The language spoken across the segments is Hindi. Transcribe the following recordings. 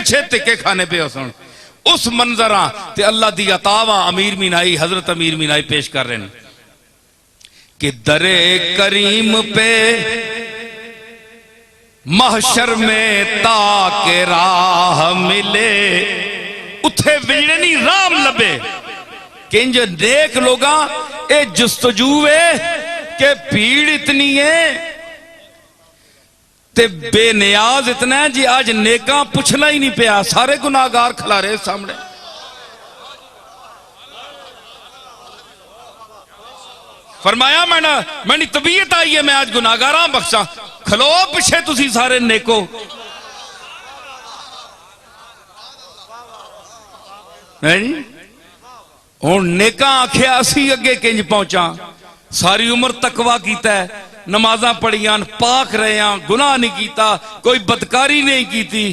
पिछे धिक्के खाने पे हो सुन उस मंजरा ते अल्लाह दी अतावा अमीर मीनाई हजरत अमीर मीनाई पेश कर रहे हैं कि दरे करीम पे महशर में ताके राह मिले उथे विजड़े नहीं राम लबे कि इंज नेक लोगा ए जुस्तजू है कि भीड़ इतनी है ते बेनियाज इतना है जी आज नेका पुछना ही नहीं पिया सारे गुनाहगार खिलारे सामने फरमाया मैंने तबीयत आई है मैं आज गुनाहगारा बख्शा खलो पिछे तुसी सारे नेको हुण नेका आखिया असी अगे किंज पहुंचा सारी उम्र तकवा कीता है नमाजा पढ़ियां पाक रहे हैं गुनाह नहीं कीता कोई बदकारी नहीं की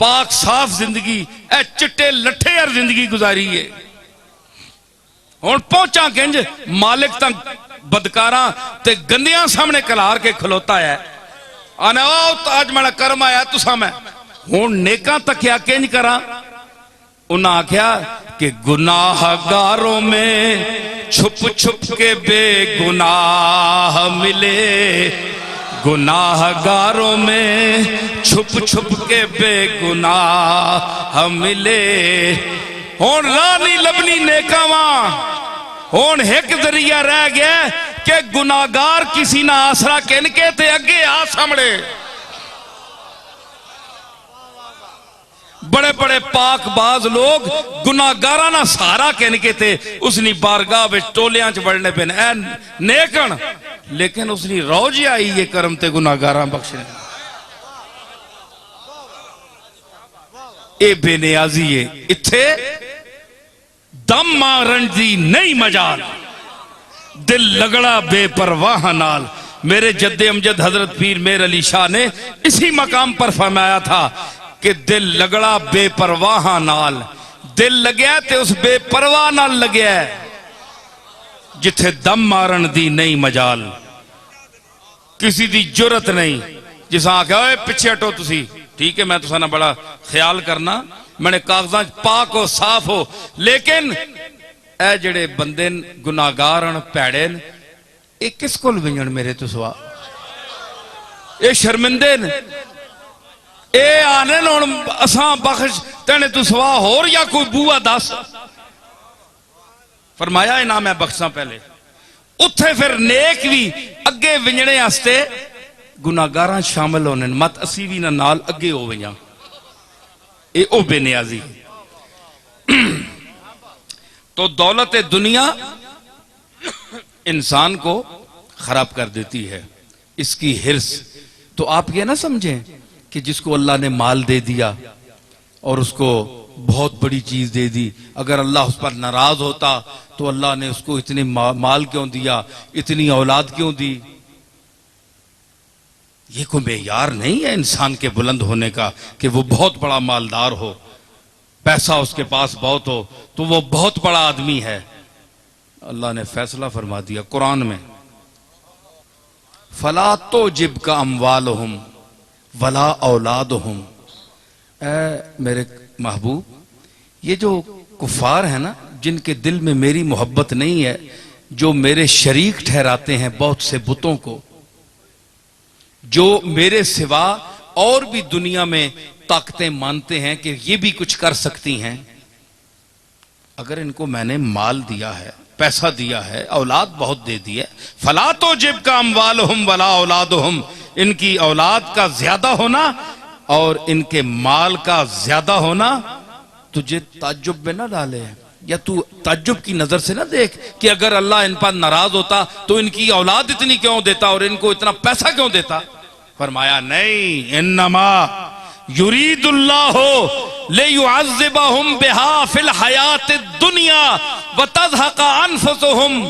पाक साफ जिंदगी ए चिट्टे लट्ठे यार जिंदगी गुजारी है हुण पहुंचा किंज मालिक तक बदकारा ते गंदियां सामने कलार के खलोता है आने आज मेरा कर्म आया तुसा मैं हुण नेका तकिया किंज करा उन्हें आख्या कि गुनाहगारों में छुप छुप के बेगुनाह मिले गुनाहगारों में छुप छुप के बेगुनाह मिले हुण राह नहीं लभनी नेकावा हुण एक जरिया रह गया कि गुनाहगार किसी ना आसरा किनके ते अगे आ सामने बड़े बड़े पाकबाज लोग गुनाहगारा ना सहारा कहने थे उसनी बारगाह में टोलियां च बढ़ने पे नेकन लेकिन उसनी रोज आई ये कर्म ते गुनाहगारा बख्शने ए बेनियाजी है इत्थे दम मारन दी नहीं मजाल दिल लगड़ा बेपरवाह नाल मेरे जद्दे अमजद हजरत पीर मेर अली शाह ने इसी मकाम पर फरमाया था कि दिल लगड़ा बेपरवाह नाल दिल लग्या ते उस बेपरवाह नाल लग्या जिथे दम मारन दी नहीं मजाल किसी दी जुरत नहीं जिसा आख्या ओए पिछे हटो तुसी ठीक है मैं तुसा ना बड़ा ख्याल करना मैंने कागजां पाक हो साफ हो लेकिन ए जड़े बंदे गुनाहगार भैड़े ये किस कोल विंजण मेरे तो सवा ये शर्मिंदे ए आने हुण असां बख्श तेने तू सवा होर या कोई बूआ दस फरमाया इनाम मैं बख्शा पहले उत्थे फिर नेक भी अगे विंजणे आस्ते गुनाहगारां शामिल होने मत असी भी ना नाल अगे हो वजां ए ओ बेनियाजी तो दौलत दुनिया इंसान को खराब कर देती है इसकी हिर्स तो आप ये ना समझें कि जिसको अल्लाह ने माल दे दिया और उसको बहुत बड़ी चीज दे दी अगर अल्लाह उस पर नाराज होता तो अल्लाह ने उसको इतनी माल क्यों दिया इतनी औलाद क्यों दी ये कोई मेयार नहीं है इंसान के बुलंद होने का कि वो बहुत बड़ा मालदार हो पैसा उसके पास बहुत हो तो वो बहुत बड़ा आदमी है अल्लाह ने फैसला फरमा दिया कुरान में फला तो जिब का अमवालहुम वला औलादहुम मेरे महबूब ये जो कुफार है ना जिनके दिल में मेरी मोहब्बत नहीं है जो मेरे शरीक ठहराते हैं बहुत से बुतों को जो मेरे सिवा और भी दुनिया में ताकतें मानते हैं कि ये भी कुछ कर सकती हैं अगर इनको मैंने माल दिया है पैसा दिया है औलाद बहुत दे दी है फला तो जिब का अमवालहुम वला औलादहुम इनकी औलाद का ज्यादा होना और इनके माल का ज्यादा होना तुझे ताज्जुब में ना डाले या तू ताज्जुब की नजर से ना देख कि अगर अल्लाह इन पर नाराज होता तो इनकी औलाद इतनी क्यों देता और इनको इतना पैसा क्यों देता फरमाया नहीं इन्नमा युरीदुल्लाहु लियुअज़्ज़िबहुम बिहा फिल हयातिद दुनिया व तज़हक़ अनफुसुहुम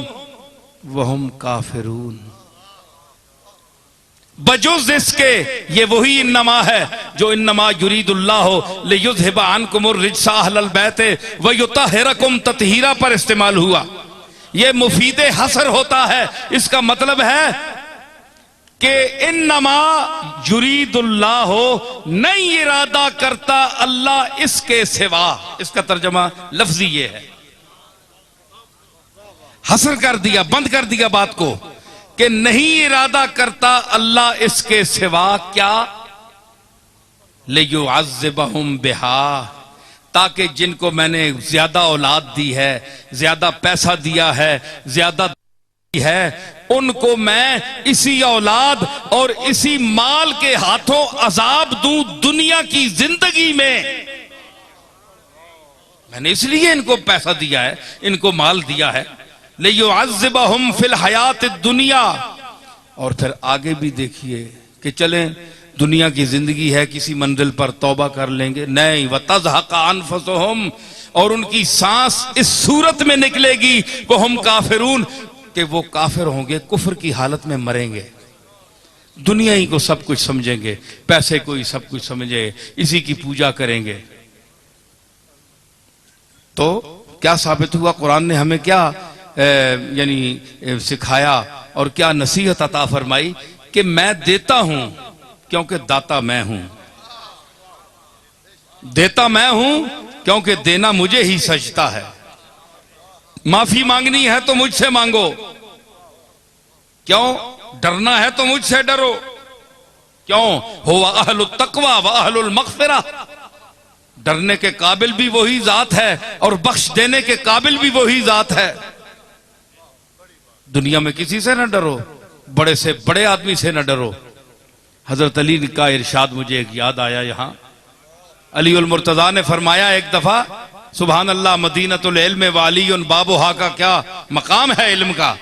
व हुम काफिरून बजुज़ इसके ये वही इन्नमा है जो इन्नमा युरीदुल्लाहु लियुज़हिबा अन्कुमुर रिज्सा अहलल बैत व युतहिरकुम तत्हीरा पर इस्तेमाल हुआ ये मुफीद हसर होता है इसका मतलब है कि इन्नमा युरीदुल्लाह हो, नहीं इरादा करता अल्लाह इसके सिवा। इसका तर्जमा लफ्जी ये है, हसर कर दिया, बंद कर दिया बात को कि नहीं इरादा करता अल्लाह इसके सिवा क्या, लियुअज़्ज़िबहुम बिहा, ताकि जिनको मैंने ज्यादा औलाद दी है, ज्यादा पैसा दिया है, ज्यादा दी है, उनको मैं इसी औलाद और इसी माल के हाथों अजाब दूं दुनिया की जिंदगी में। मैंने इसलिए इनको पैसा दिया है, इनको माल दिया है, लियुअज़्ज़िबहुम फिल हयात दुनिया। और फिर आगे भी देखिए कि चलें दुनिया की जिंदगी है, किसी मंजिल पर तौबा कर लेंगे, नहीं, वतज़हक़ अनफुसुहुम, और उनकी सांस इस सूरत में निकलेगी वो हम काफिरून, कि वो काफिर होंगे, कुफ्र की हालत में मरेंगे, दुनिया ही को सब कुछ समझेंगे, पैसे को ही सब कुछ समझे, इसी की पूजा करेंगे। तो क्या साबित हुआ, कुरान ने हमें क्या यानी सिखाया और क्या नसीहत अता फरमाई कि मैं देता हूं क्योंकि दाता मैं हूं, देता मैं हूं क्योंकि देना मुझे ही सजता है। माफी मांगनी है तो मुझसे मांगो, क्यों डरना है तो मुझसे डरो, क्यों हुवा अहलुत तक़वा व अहलुल मग़फ़िरा, डरने के काबिल भी वही जात है और बख्श देने के काबिल भी वही जात है। दुनिया में किसी से न डरो, बड़े से बड़े आदमी से न डरो। हजरत अली का इरशाद मुझे एक याद आया, यहां अली उल मुर्तजा ने फरमाया एक दफा, सुभान अल्लाह, मदीनतुल इल्म वालियुन बाबुहा का क्या मकाम है इल्म का।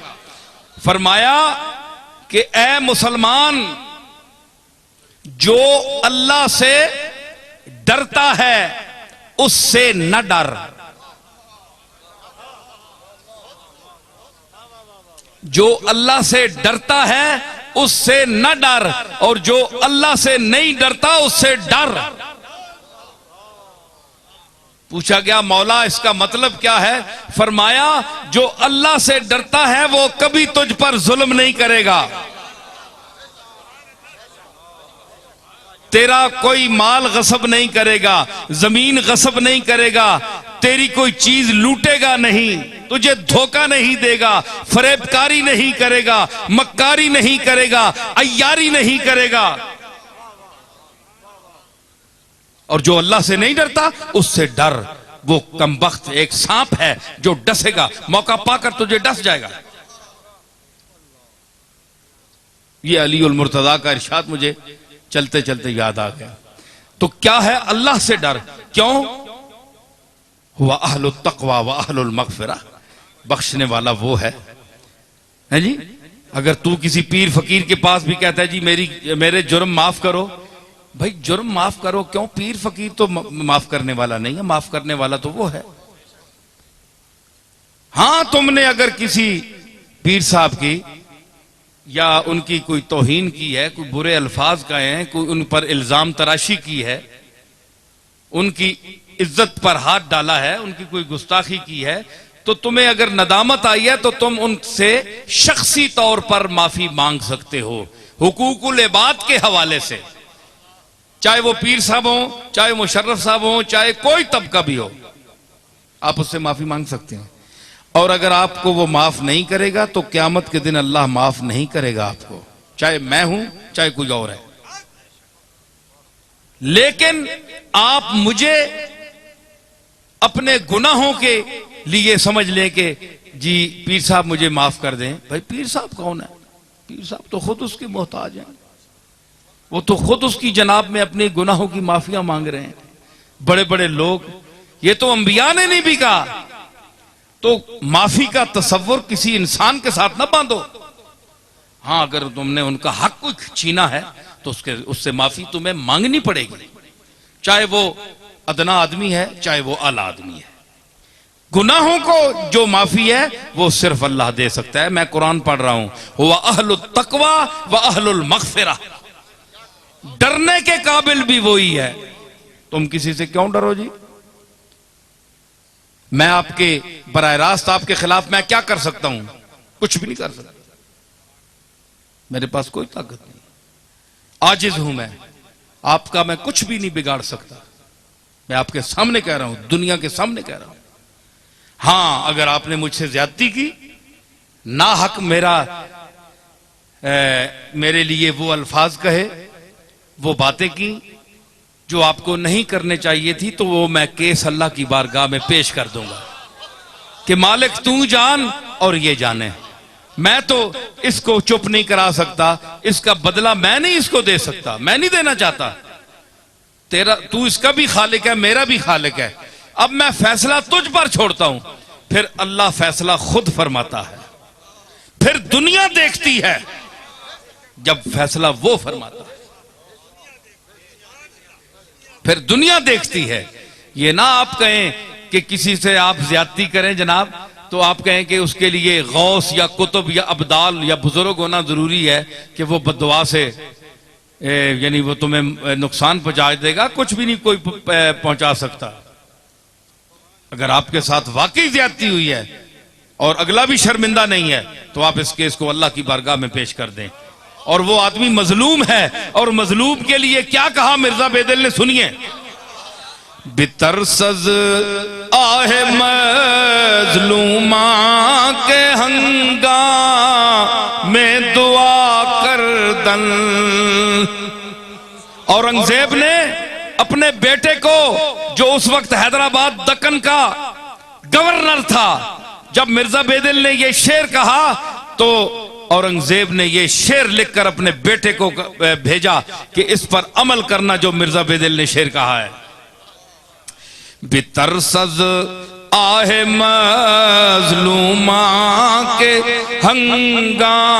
फरमाया कि ए मुसलमान, जो अल्लाह से डरता है उससे न डर, जो अल्लाह से डरता है उससे न डर, और जो अल्लाह से नहीं डरता उससे डर। पूछा गया मौला इसका मतलब क्या है? फरमाया जो अल्लाह से डरता है वो कभी तुझ पर जुल्म नहीं करेगा, तेरा कोई माल गसब नहीं करेगा, जमीन गसब नहीं करेगा, तेरी कोई चीज लूटेगा नहीं, तुझे धोखा नहीं देगा, फरेबकारी नहीं करेगा, मक्कारी नहीं करेगा, अय्यारी नहीं करेगा। और जो अल्लाह से नहीं डरता उससे डर, वो कमबख्त एक सांप है जो डसेगा, मौका पाकर तुझे डस जाएगा। ये अली उल मुर्तजा का इरशाद मुझे चलते चलते याद आ गया। तो क्या है अल्लाह से डर? क्यों? हुआ अहलुत तक़वा व अहलुल मग़फ़िरा, बख्शने वाला वो है जी। अगर तू किसी पीर फकीर के पास भी कहता है जी मेरे जुर्म माफ करो, भाई जुर्म माफ करो क्यों? पीर फकीर तो माफ करने वाला नहीं है, माफ करने वाला तो वो है। हां, तुमने अगर किसी पीर साहब की या उनकी कोई तौहीन की है, कोई बुरे अल्फाज कहे हैं, कोई उन पर इल्जाम तराशी की है, उनकी इज्जत पर हाथ डाला है, उनकी कोई गुस्ताखी की है, तो तुम्हें अगर नदामत आई है तो तुम उनसे शख्सी तौर पर माफी मांग सकते हो, हुकूकुल इबाद के हवाले से। चाहे वो पीर साहब हो, चाहे मुशर्रफ साहब हो, चाहे कोई तबका भी हो, आप उससे माफी मांग सकते हैं। और अगर आपको वो माफ नहीं करेगा तो क्यामत के दिन अल्लाह माफ नहीं करेगा आपको, चाहे मैं हूं चाहे कोई और है। लेकिन आप मुझे अपने गुनाहों के लिए समझ लें कि जी पीर साहब मुझे माफ कर दें। भाई पीर साहब कौन है? पीर साहब तो खुद उसके मोहताज हैं, वो तो खुद उसकी जनाब में अपने गुनाहों की माफिया मांग रहे हैं। बड़े बड़े लोग, ये तो अंबिया ने नहीं भी कहा। तो माफी का तसव्वुर किसी इंसान के साथ ना बांधो। हां, अगर तुमने उनका हक कोई छीना है तो उससे माफी तुम्हें मांगनी पड़ेगी, चाहे वो अदना आदमी है चाहे वो आला आदमी है। गुनाहों को जो माफी है वो सिर्फ अल्लाह दे सकता है। मैं कुरान पढ़ रहा हूं, हुवा अहलुत तक़वा व अहलुल मग़फ़िरा, डरने के काबिल भी वही है। तुम किसी से क्यों डरो जी? मैं आपके बराह रास्त आपके खिलाफ मैं क्या कर सकता हूं? कुछ भी नहीं कर सकता। मेरे पास कोई ताकत नहीं, आजिज हूं मैं, आपका मैं कुछ भी नहीं बिगाड़ सकता। मैं आपके सामने कह रहा हूं, दुनिया के सामने कह रहा हूं। हां, अगर आपने मुझसे ज्यादती की, ना हक मेरे लिए वो अल्फाज कहे, वो बातें की जो आपको नहीं करने चाहिए थी, तो वो मैं केस अल्लाह की बारगाह में पेश कर दूंगा कि मालिक तू जान और ये जाने। मैं तो इसको चुप नहीं करा सकता, इसका बदला मैं नहीं इसको दे सकता, मैं नहीं देना चाहता। तू इसका भी खालिक है, मेरा भी खालिक है। अब मैं फैसला तुझ पर छोड़ता हूं। फिर अल्लाह फैसला खुद फरमाता है, फिर दुनिया देखती है जब फैसला वो फरमाता है, फिर दुनिया देखती है। ये ना आप कहें कि किसी से आप ज्यादती करें जनाब, तो आप कहें कि उसके लिए गौस या कुतुब या अब्दाल या बुजुर्ग होना जरूरी है कि वो बद्दुआ से यानी वो तुम्हें नुकसान पहुंचा देगा। कुछ भी नहीं कोई पहुंचा सकता। अगर आपके साथ वाकई ज्यादती हुई है और अगला भी शर्मिंदा नहीं है, तो आप इस केस को अल्लाह की बारगाह में पेश कर दें। और वो आदमी मजलूम है, और मजलूम के लिए क्या कहा मिर्जा बेदिल ने, सुनिए। बितरसज आहे मजलूमा के हंगा में दुआ कर दन। औरंगजेब ने अपने बेटे को, जो उस वक्त हैदराबाद दक्कन का गवर्नर था, जब मिर्जा बेदिल ने यह शेर कहा, तो औरंगजेब ने यह शेर लिखकर अपने बेटे को भेजा कि इस पर अमल करना जो मिर्जा बेदिल ने शेर कहा है। बितरसज आहे मजलूमा के हंगामे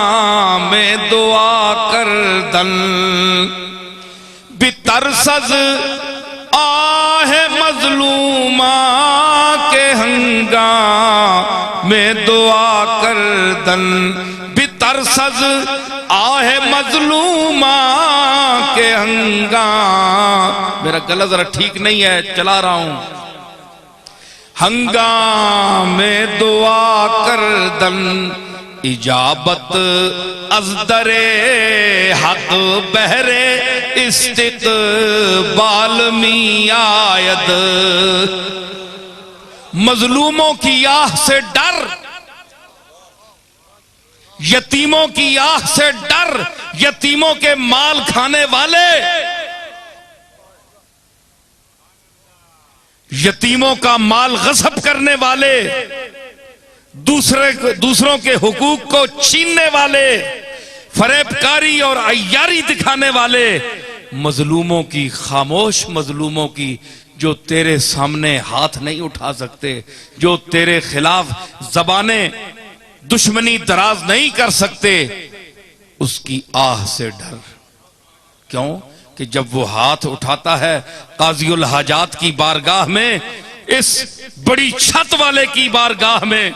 दुआ कर दन। बितरसज आहे मजलूमा के हंगामे दुआ कर दन। बितरसज आहे मजलूमा के हंगाम, मेरा गला जरा ठीक नहीं है, चला रहा हूं। हंगामे दुआ कर दन इजाबत अज़दरे हक बहरे इस्तिक़बाल मी आयद। मजलूमों की आह से डर, यतीमों की आह से डर, यतीमों के माल खाने वाले, यतीमों का माल गस्ब करने वाले, दूसरों के हुकूक को छीनने वाले, फरेबकारी और अय्यारी दिखाने वाले मजलूमों की, खामोश मजलूमों की, जो तेरे सामने हाथ नहीं उठा सकते, जो तेरे खिलाफ जबाने दुश्मनी दराज नहीं कर सकते, उसकी आह से डर। क्यों? कि जब वो हाथ उठाता है काज़ीउल हाजात की बारगाह में, इस बड़ी छत वाले की बारगाह में,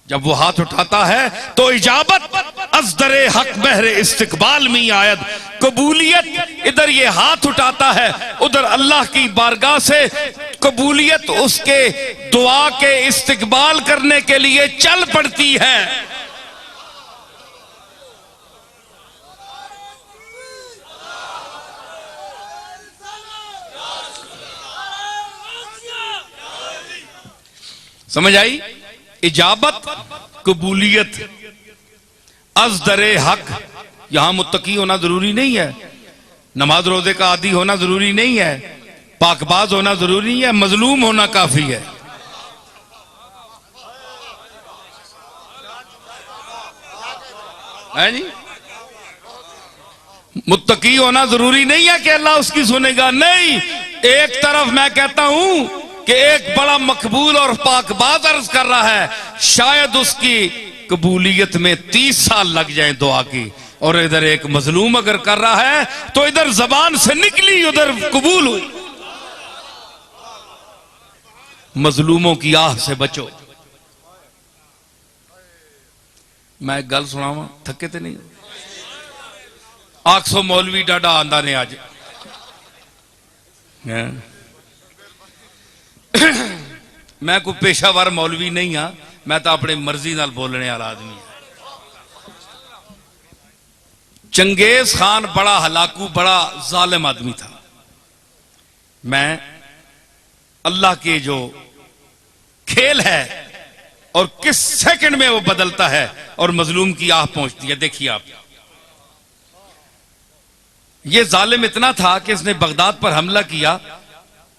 जब वो हाथ उठाता है तो इजाबत अज़दरे हक बहरे इस्तिक़बाल में आयद। कबूलियत इधर ये हाथ उठाता है, उधर अल्लाह की बारगाह से कबूलियत उसके दुआ के इस्तिक़बाल करने के लिए चल पड़ती है। समझ आई? इजाबत, कबूलियत, अज़दरे हक। यहां मुत्तकी होना जरूरी नहीं है, नमाज रोजे का आदी होना जरूरी नहीं है, पाकबाज होना जरूरी नहीं है, मजलूम होना काफी है। जी, मुत्तकी होना जरूरी नहीं है कि अल्लाह उसकी सुनेगा। नहीं, एक तरफ मैं कहता हूं कि एक बड़ा मकबूल और पाकबाज अर्ज कर रहा है, शायद उसकी कबूलियत में 30 साल लग जाए दुआ की, और इधर एक मजलूम अगर कर रहा है तो इधर जबान से निकली, उधर कबूल हुई। मजलूमों की आह से बचो। मैं गल सुनावा, थके तो नहीं? 800 मौलवी डाडा आंदा ने अज। मैं कोई पेशावर मौलवी नहीं हाँ, मैं तो अपनी मर्जी नाल बोलने वाला आदमी। चंगेज खान बड़ा हलाकू, बड़ा जालिम आदमी था। मैं अल्लाह के जो खेल है और किस सेकंड में वो बदलता है और मजलूम की आह पहुंचती है, देखिए आप। ये जालिम इतना था कि इसने बगदाद पर हमला किया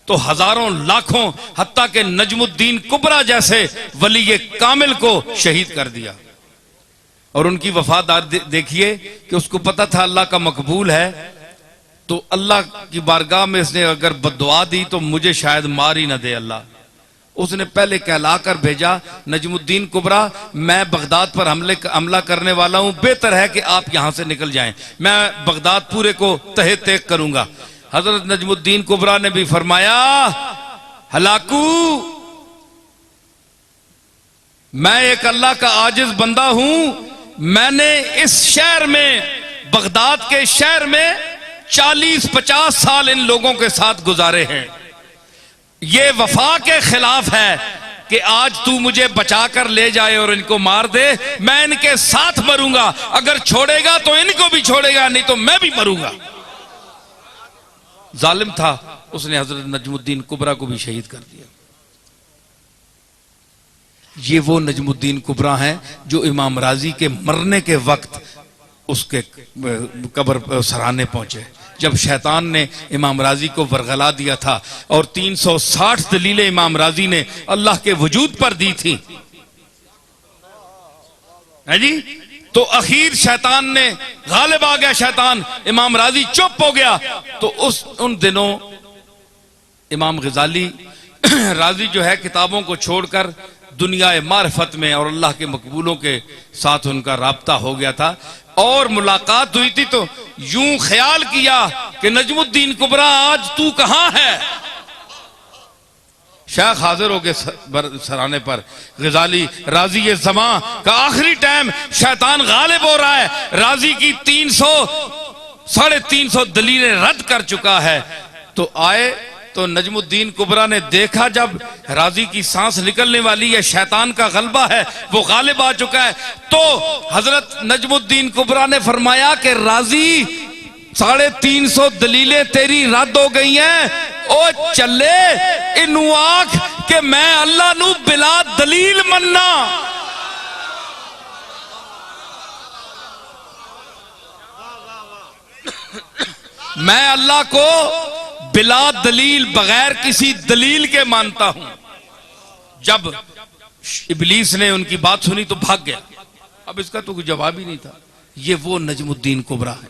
तो हजारों लाखों, हत्ता के नजमुद्दीन कुबरा जैसे वली कामिल को शहीद कर दिया। और उनकी वफादार देखिए कि उसको पता था अल्लाह का मकबूल है, तो अल्लाह की बारगाह में इसने अगर बद्दुआ दी तो मुझे शायद मार ही ना दे अल्लाह। उसने पहले कहला कर भेजा, नजमुद्दीन कुबरा, मैं बगदाद पर हमला करने वाला हूं, बेहतर है कि आप यहां से निकल जाएं, मैं बगदाद पूरे को तहे तेक करूंगा। हजरत नजमुद्दीन कुबरा ने भी फरमाया, हलाकू, मैं एक अल्लाह का आजिज बंदा हूं, मैंने इस शहर में, बगदाद के शहर में 40-50 साल इन लोगों के साथ गुजारे हैं। ये वफा के खिलाफ है कि आज तू मुझे बचा कर ले जाए और इनको मार दे, मैं इनके साथ मरूंगा, अगर छोड़ेगा तो इनको भी छोड़ेगा, नहीं तो मैं भी मरूंगा। जालिम था, उसने हजरत नजमुद्दीन कुबरा को भी शहीद कर दिया। ये वो नजमुद्दीन कुबरा हैं जो इमाम राजी के मरने के वक्त उसके कब्र सराहने पहुंचे, जब शैतान ने इमाम राजी को वरगला दिया था और 360 दलीलें इमाम राजी ने अल्लाह के वजूद पर दी थी, है जी। तो आखिर शैतान ने गालिब आ गया, शैतान, इमाम राजी चुप हो गया। तो उन दिनों इमाम गजाली राजी जो है किताबों को छोड़कर दुनिया मार्फत में और अल्लाह के मकबूलों के साथ उनका राब्ता हो गया था। और मुलाकात हुई थी तो यूं ख्याल किया कि नजमुद्दीन कुबरा आज तू कहां है। शेख हाजिर हो गए सराने पर, गजाली, राजी ये जमा का आखिरी टाइम, शैतान गालिब हो रहा है, राजी की 300-350 दलीलें रद्द कर चुका है। तो आए तो नजमुद्दीन कुबरा ने देखा जब राजी की सांस निकलने वाली है, शैतान का गलबा है, वो गालिब आ चुका है, तो हजरत नजमुद्दीन कुबरा ने फरमाया कि राजी 350 दलीलें तेरी रद्द हो गई हैं, ओ चले इनू आख के मैं अल्लाह नू बिला दलील मन्ना। मैं अल्लाह को बिला दलील, बगैर किसी दलील के मानता हूं। जब इबलीस ने उनकी बात सुनी तो भाग गया, अब इसका तो कोई जवाब ही नहीं था। ये वो नजमुद्दीन कुबरा है।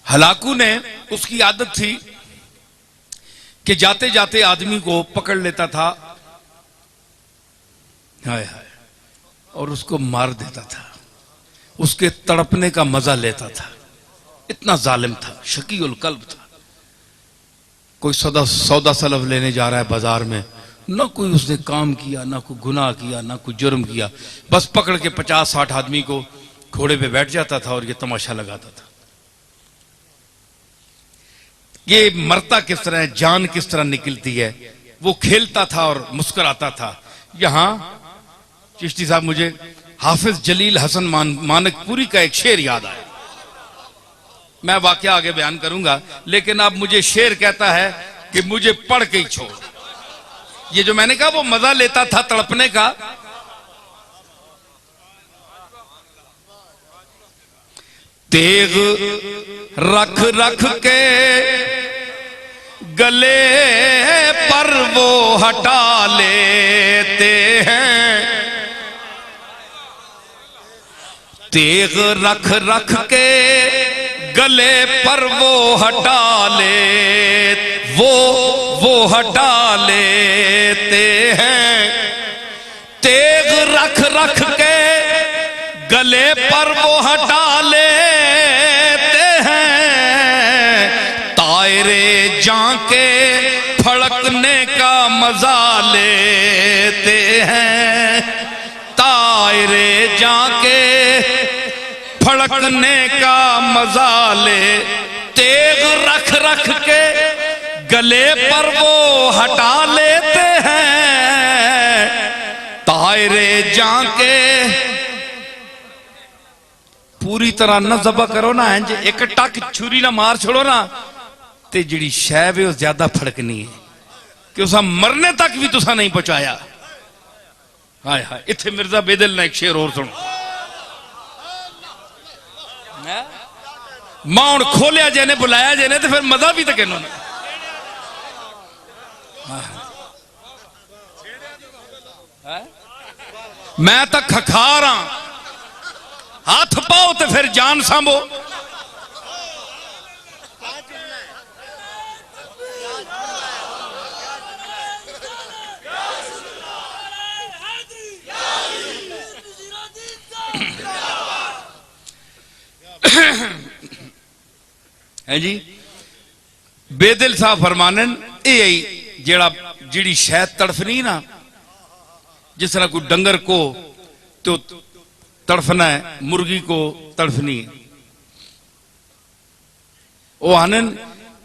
हलाकू ने, उसकी आदत थी कि जाते जाते आदमी को पकड़ लेता था, हाय हाय, और उसको मार देता था, उसके तड़पने का मजा लेता था। इतना जालिम था, शकीउल कल्ब था। कोई सौदा सलफ लेने जा रहा है बाजार में, ना कोई उसने काम किया, ना कोई गुनाह किया, ना कोई जुर्म किया, बस पकड़ के 50-60 आदमी को घोड़े पे बैठ जाता था और ये तमाशा लगाता था। ये मरता किस तरह है, जान किस तरह निकलती है, वो खेलता था और मुस्कुराता था। यहां चिश्ती साहब, मुझे हाफिज जलील हसन मानकपुरी का एक शेर याद आया। मैं वाकया आगे बयान करूंगा, लेकिन अब मुझे शेर कहता है कि मुझे पढ़ के ही छोड़। ये जो मैंने कहा वो मजा लेता था तड़पने का। तेग रख रख के गले पर वो हटा लेते हैं, तेग रख रख के गले पर वो हटा ले, वो हटा लेते हैं। तेग रख रख के गले पर वो हटा लेते हैं, तायरे जाके फड़कने का मजा लेते हैं, तायरे जाके फड़कने का मजा लेते तेग रख रख के गले पर वो हटा लेते हैं, तायरे जाके पूरी तरह न ज़बा करो ना, इंज एक टक छुरी ना मार छोड़ो ना, ते जिहड़ी शै वे ज्यादा फड़कनी है कि उसा मरने तक भी तुसा नहीं पहुंचाया। हाय हाय, इत्थे मिर्जा बेदल ने एक शेर और सुनो, मां हुण खोलिया जे ने बुलाया जे ने, तो फिर मजा भी तो कहना मैं तो खखार हाँ, हाथ पाओ तो फिर जान सांभो। है जी, बेदिल साहब फरमानन जेड़ा जिड़ी शैद तड़फनी ना, जिस तरह कोई डंगर को तो तड़फना है, मुर्गी को तड़फनी है। वो आनन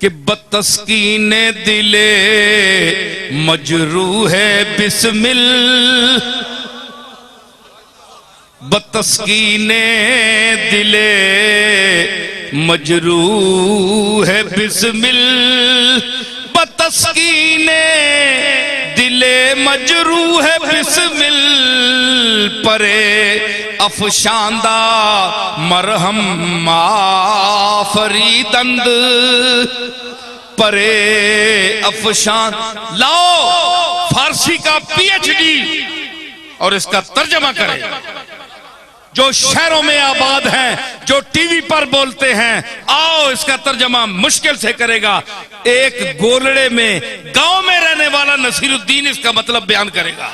कि बतस्कीने दिले मजरू है बिस्मिल, बतस्कीने दिले मजरू है बिस्मिल, बतस्कीने दिले मजरू है बिस्मिल, परे अफशांदा मरहम माफरीदंद, परे अफशान। लाओ फारसी का पीएचडी और इसका तर्जमा करें। जो शहरों में आबाद हैं, जो टीवी पर बोलते हैं, आओ इसका तर्जमा मुश्किल से करेगा। एक गोलड़े में गांव में रहने वाला नसीरुद्दीन इसका मतलब बयान करेगा।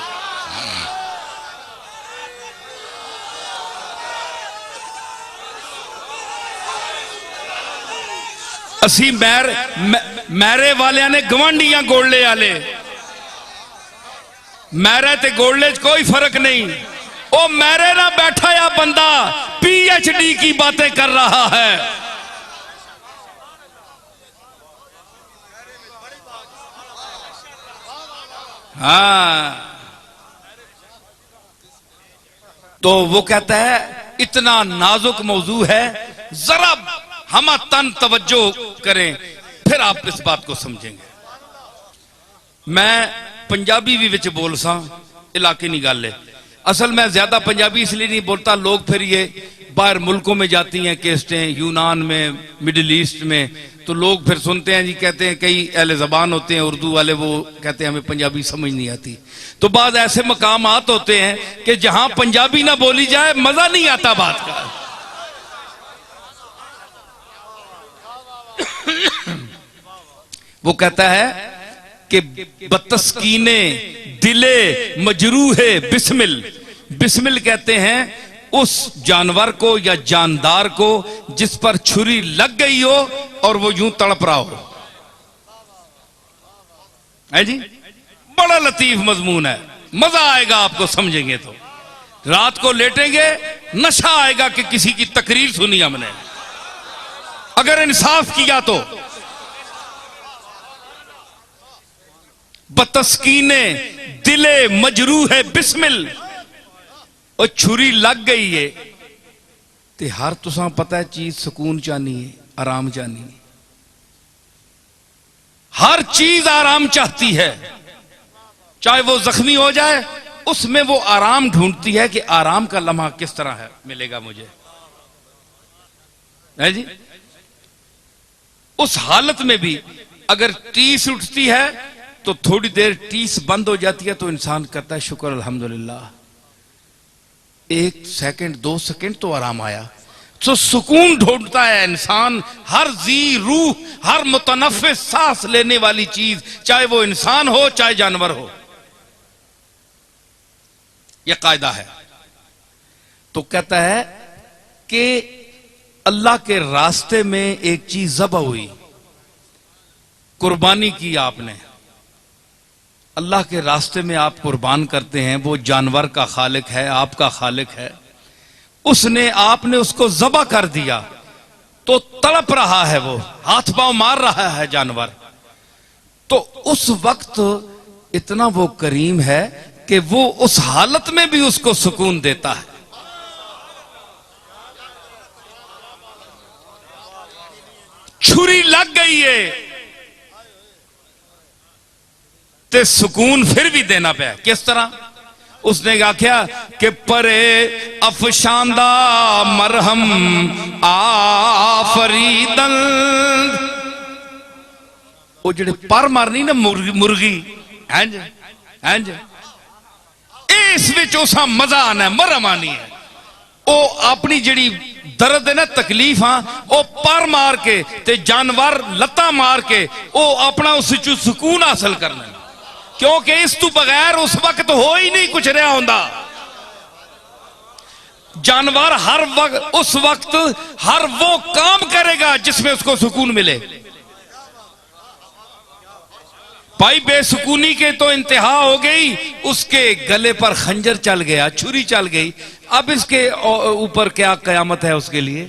असी मैरे वाले ने गवांडियां गोलड़े आले, मैरे ते गोलड़े च कोई फर्क नहीं। ओ मेरे ना बैठा या बंदा पीएचडी की बातें कर रहा है। हाँ, तो वो कहता है इतना नाजुक मौजू है, जरा हम तन तवज्जो करें, फिर आप इस बात को समझेंगे। मैं पंजाबी भी विच बोल सा, इलाके नहीं गल है। असल में ज्यादा पंजाबी इसलिए नहीं बोलता, लोग फिर ये बाहर मुल्कों में जाती हैं केस्टें, यूनान में, मिडिल ईस्ट में, तो लोग फिर सुनते हैं जी, कहते हैं कई अहले ज़बान होते हैं उर्दू वाले, वो कहते हैं हमें पंजाबी समझ नहीं आती। तो बाद ऐसे मकामात होते हैं कि जहां पंजाबी ना बोली जाए मजा नहीं आता बात का। वो कहता है कि बतस्कीने दिले मजरू है बिस्मिल। बिस्मिल कहते हैं उस जानवर को या जानदार को जिस पर छुरी लग गई हो और वो यूं तड़प रहा हो। है जी, बड़ा लतीफ मजमून है, मजा आएगा आपको समझेंगे तो। रात को लेटेंगे, नशा आएगा कि किसी की तकरीर सुनी हमने, अगर इंसाफ किया तो। बतस्कीने दिले मजरू है बिस्मिल, और छुरी लग गई है ते हर तुसा पता है चीज सुकून चाहनी है, आराम चाहनी है। हर चीज आराम चाहती है, चाहे वो जख्मी हो जाए, उसमें वो आराम ढूंढती है कि आराम का लम्हा किस तरह है मिलेगा मुझे। है जी, उस हालत में भी अगर टीस उठती है तो थोड़ी देर टीस बंद हो जाती है तो इंसान कहता है शुक्र अल्हम्दुलिल्लाह, 1 सेकंड 2 सेकंड तो आराम आया। तो सुकून ढूंढता है इंसान, हर जी रूह, हर मुतनफ्फिस सांस लेने वाली चीज, चाहे वो इंसान हो चाहे जानवर हो, यह कायदा है। तो कहता है कि अल्लाह के रास्ते में एक चीज ज़बह हुई, कुर्बानी की आपने, अल्लाह के रास्ते में आप कुर्बान करते हैं, वो जानवर का खालिक है, आपका खालिक है, उसने आपने उसको ज़बह कर दिया, तो तड़प रहा है, वो हाथ पांव मार रहा है जानवर, तो उस वक्त इतना वो करीम है कि वो उस हालत में भी उसको सुकून देता है। छुरी लग गई है ते सुकून फिर भी देना पे। किस तरह? उसने आख्या कि परे अफशांदा मरहम आफरीदन, वो जेड़े पर मारनी ना मुर्गी हैंज हैंज, इस विच उसा मजा आना, मरहम आनी है। वो अपनी जिहड़ी दर्द है ना, तकलीफ, हाँ, वो पर मार के ते जानवर लत्ता मार के वो अपना उस सुकून हासिल करना, क्योंकि इस तू बगैर उस वक्त हो ही नहीं कुछ रहा होंदा। जानवर हर वक्त उस वक्त हर वो काम करेगा जिसमें उसको सुकून मिले। भाई बेसुकूनी के तो इंतहा हो गई, उसके गले पर खंजर चल गया, छुरी चल गई, अब इसके ऊपर क्या कयामत है उसके लिए?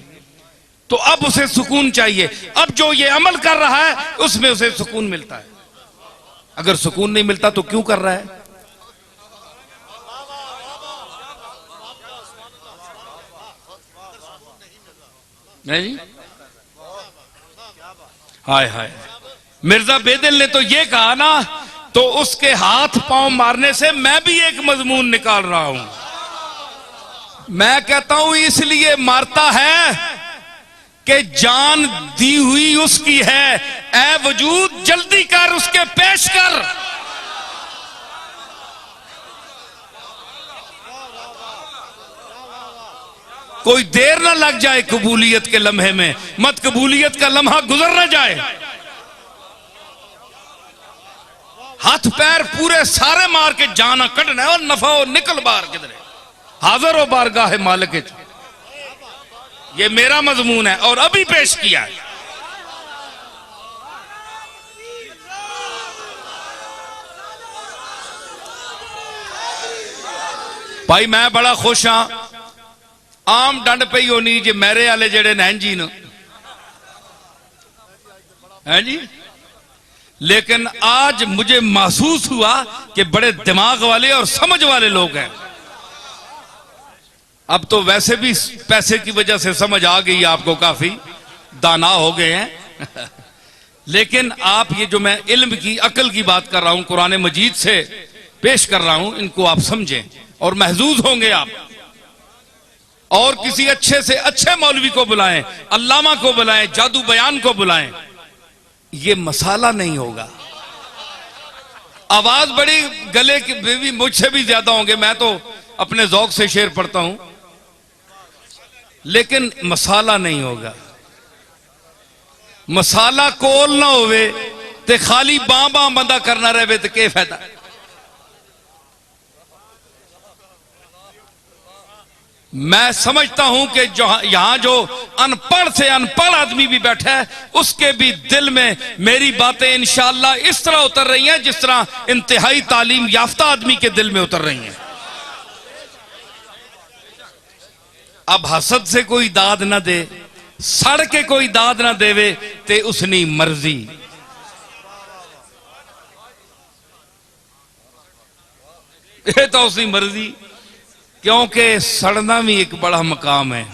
तो अब उसे सुकून चाहिए। अब जो ये अमल कर रहा है उसमें उसे सुकून मिलता है। अगर सुकून नहीं मिलता तो क्यों कर रहा है? नहीं जी, हाय हाय। मिर्जा बेदिल ने तो ये कहा ना, तो उसके हाथ पांव मारने से मैं भी एक मजमून निकाल रहा हूं। मैं कहता हूं इसलिए मारता है कि जान दी हुई उसकी है, ऐ वजूद जल्दी कर उसके पेश कर। कोई देर ना लग जाए कबूलियत के लम्हे में, मत कबूलियत का लम्हा गुजर ना जाए। हाथ पैर पूरे सारे मार के जाना कटना है और नफा हो निकल बाहर किधरे, हाजिर हो बारगाह मालिक। ये मेरा मजमून है और अभी पेश किया है। भाई मैं बड़ा खुश हाँ, आम डंड पई होनी जे मेरे वाले जेड़े नैन जी न है जी, लेकिन आज मुझे महसूस हुआ कि बड़े दिमाग वाले और समझ वाले लोग हैं। अब तो वैसे भी पैसे की वजह से समझ आ गई, आपको काफी दाना हो गए हैं लेकिन आप ये जो मैं इल्म की अकल की बात कर रहा हूं, कुरान मजीद से पेश कर रहा हूं, इनको आप समझें और महजूज होंगे आप। और किसी अच्छे से अच्छे मौलवी को बुलाएं, अल्लामा को बुलाएं, जादू बयान को बुलाएं, ये मसाला नहीं होगा। आवाज बड़ी गले की भी मुझसे भी ज्यादा होंगे, मैं तो अपने जौक से शेर पढ़ता हूं, लेकिन मसाला नहीं होगा। मसाला कोल ना होवे ते खाली बां बां बंदा करना रहे तो क्या फायदा? मैं समझता हूं कि जो यहां जो अनपढ़ से अनपढ़ आदमी भी बैठा है, उसके भी दिल में मेरी बातें इंशाअल्लाह इस तरह उतर रही हैं जिस तरह इंतहाई तालीम याफ्ता आदमी के दिल में उतर रही हैं। अब हसद से कोई दाद ना दे, सड़ के कोई दाद ना देवे ते उसनी मर्जी। ये तो उसकी मर्जी, क्योंकि सड़ना भी एक बड़ा मकाम है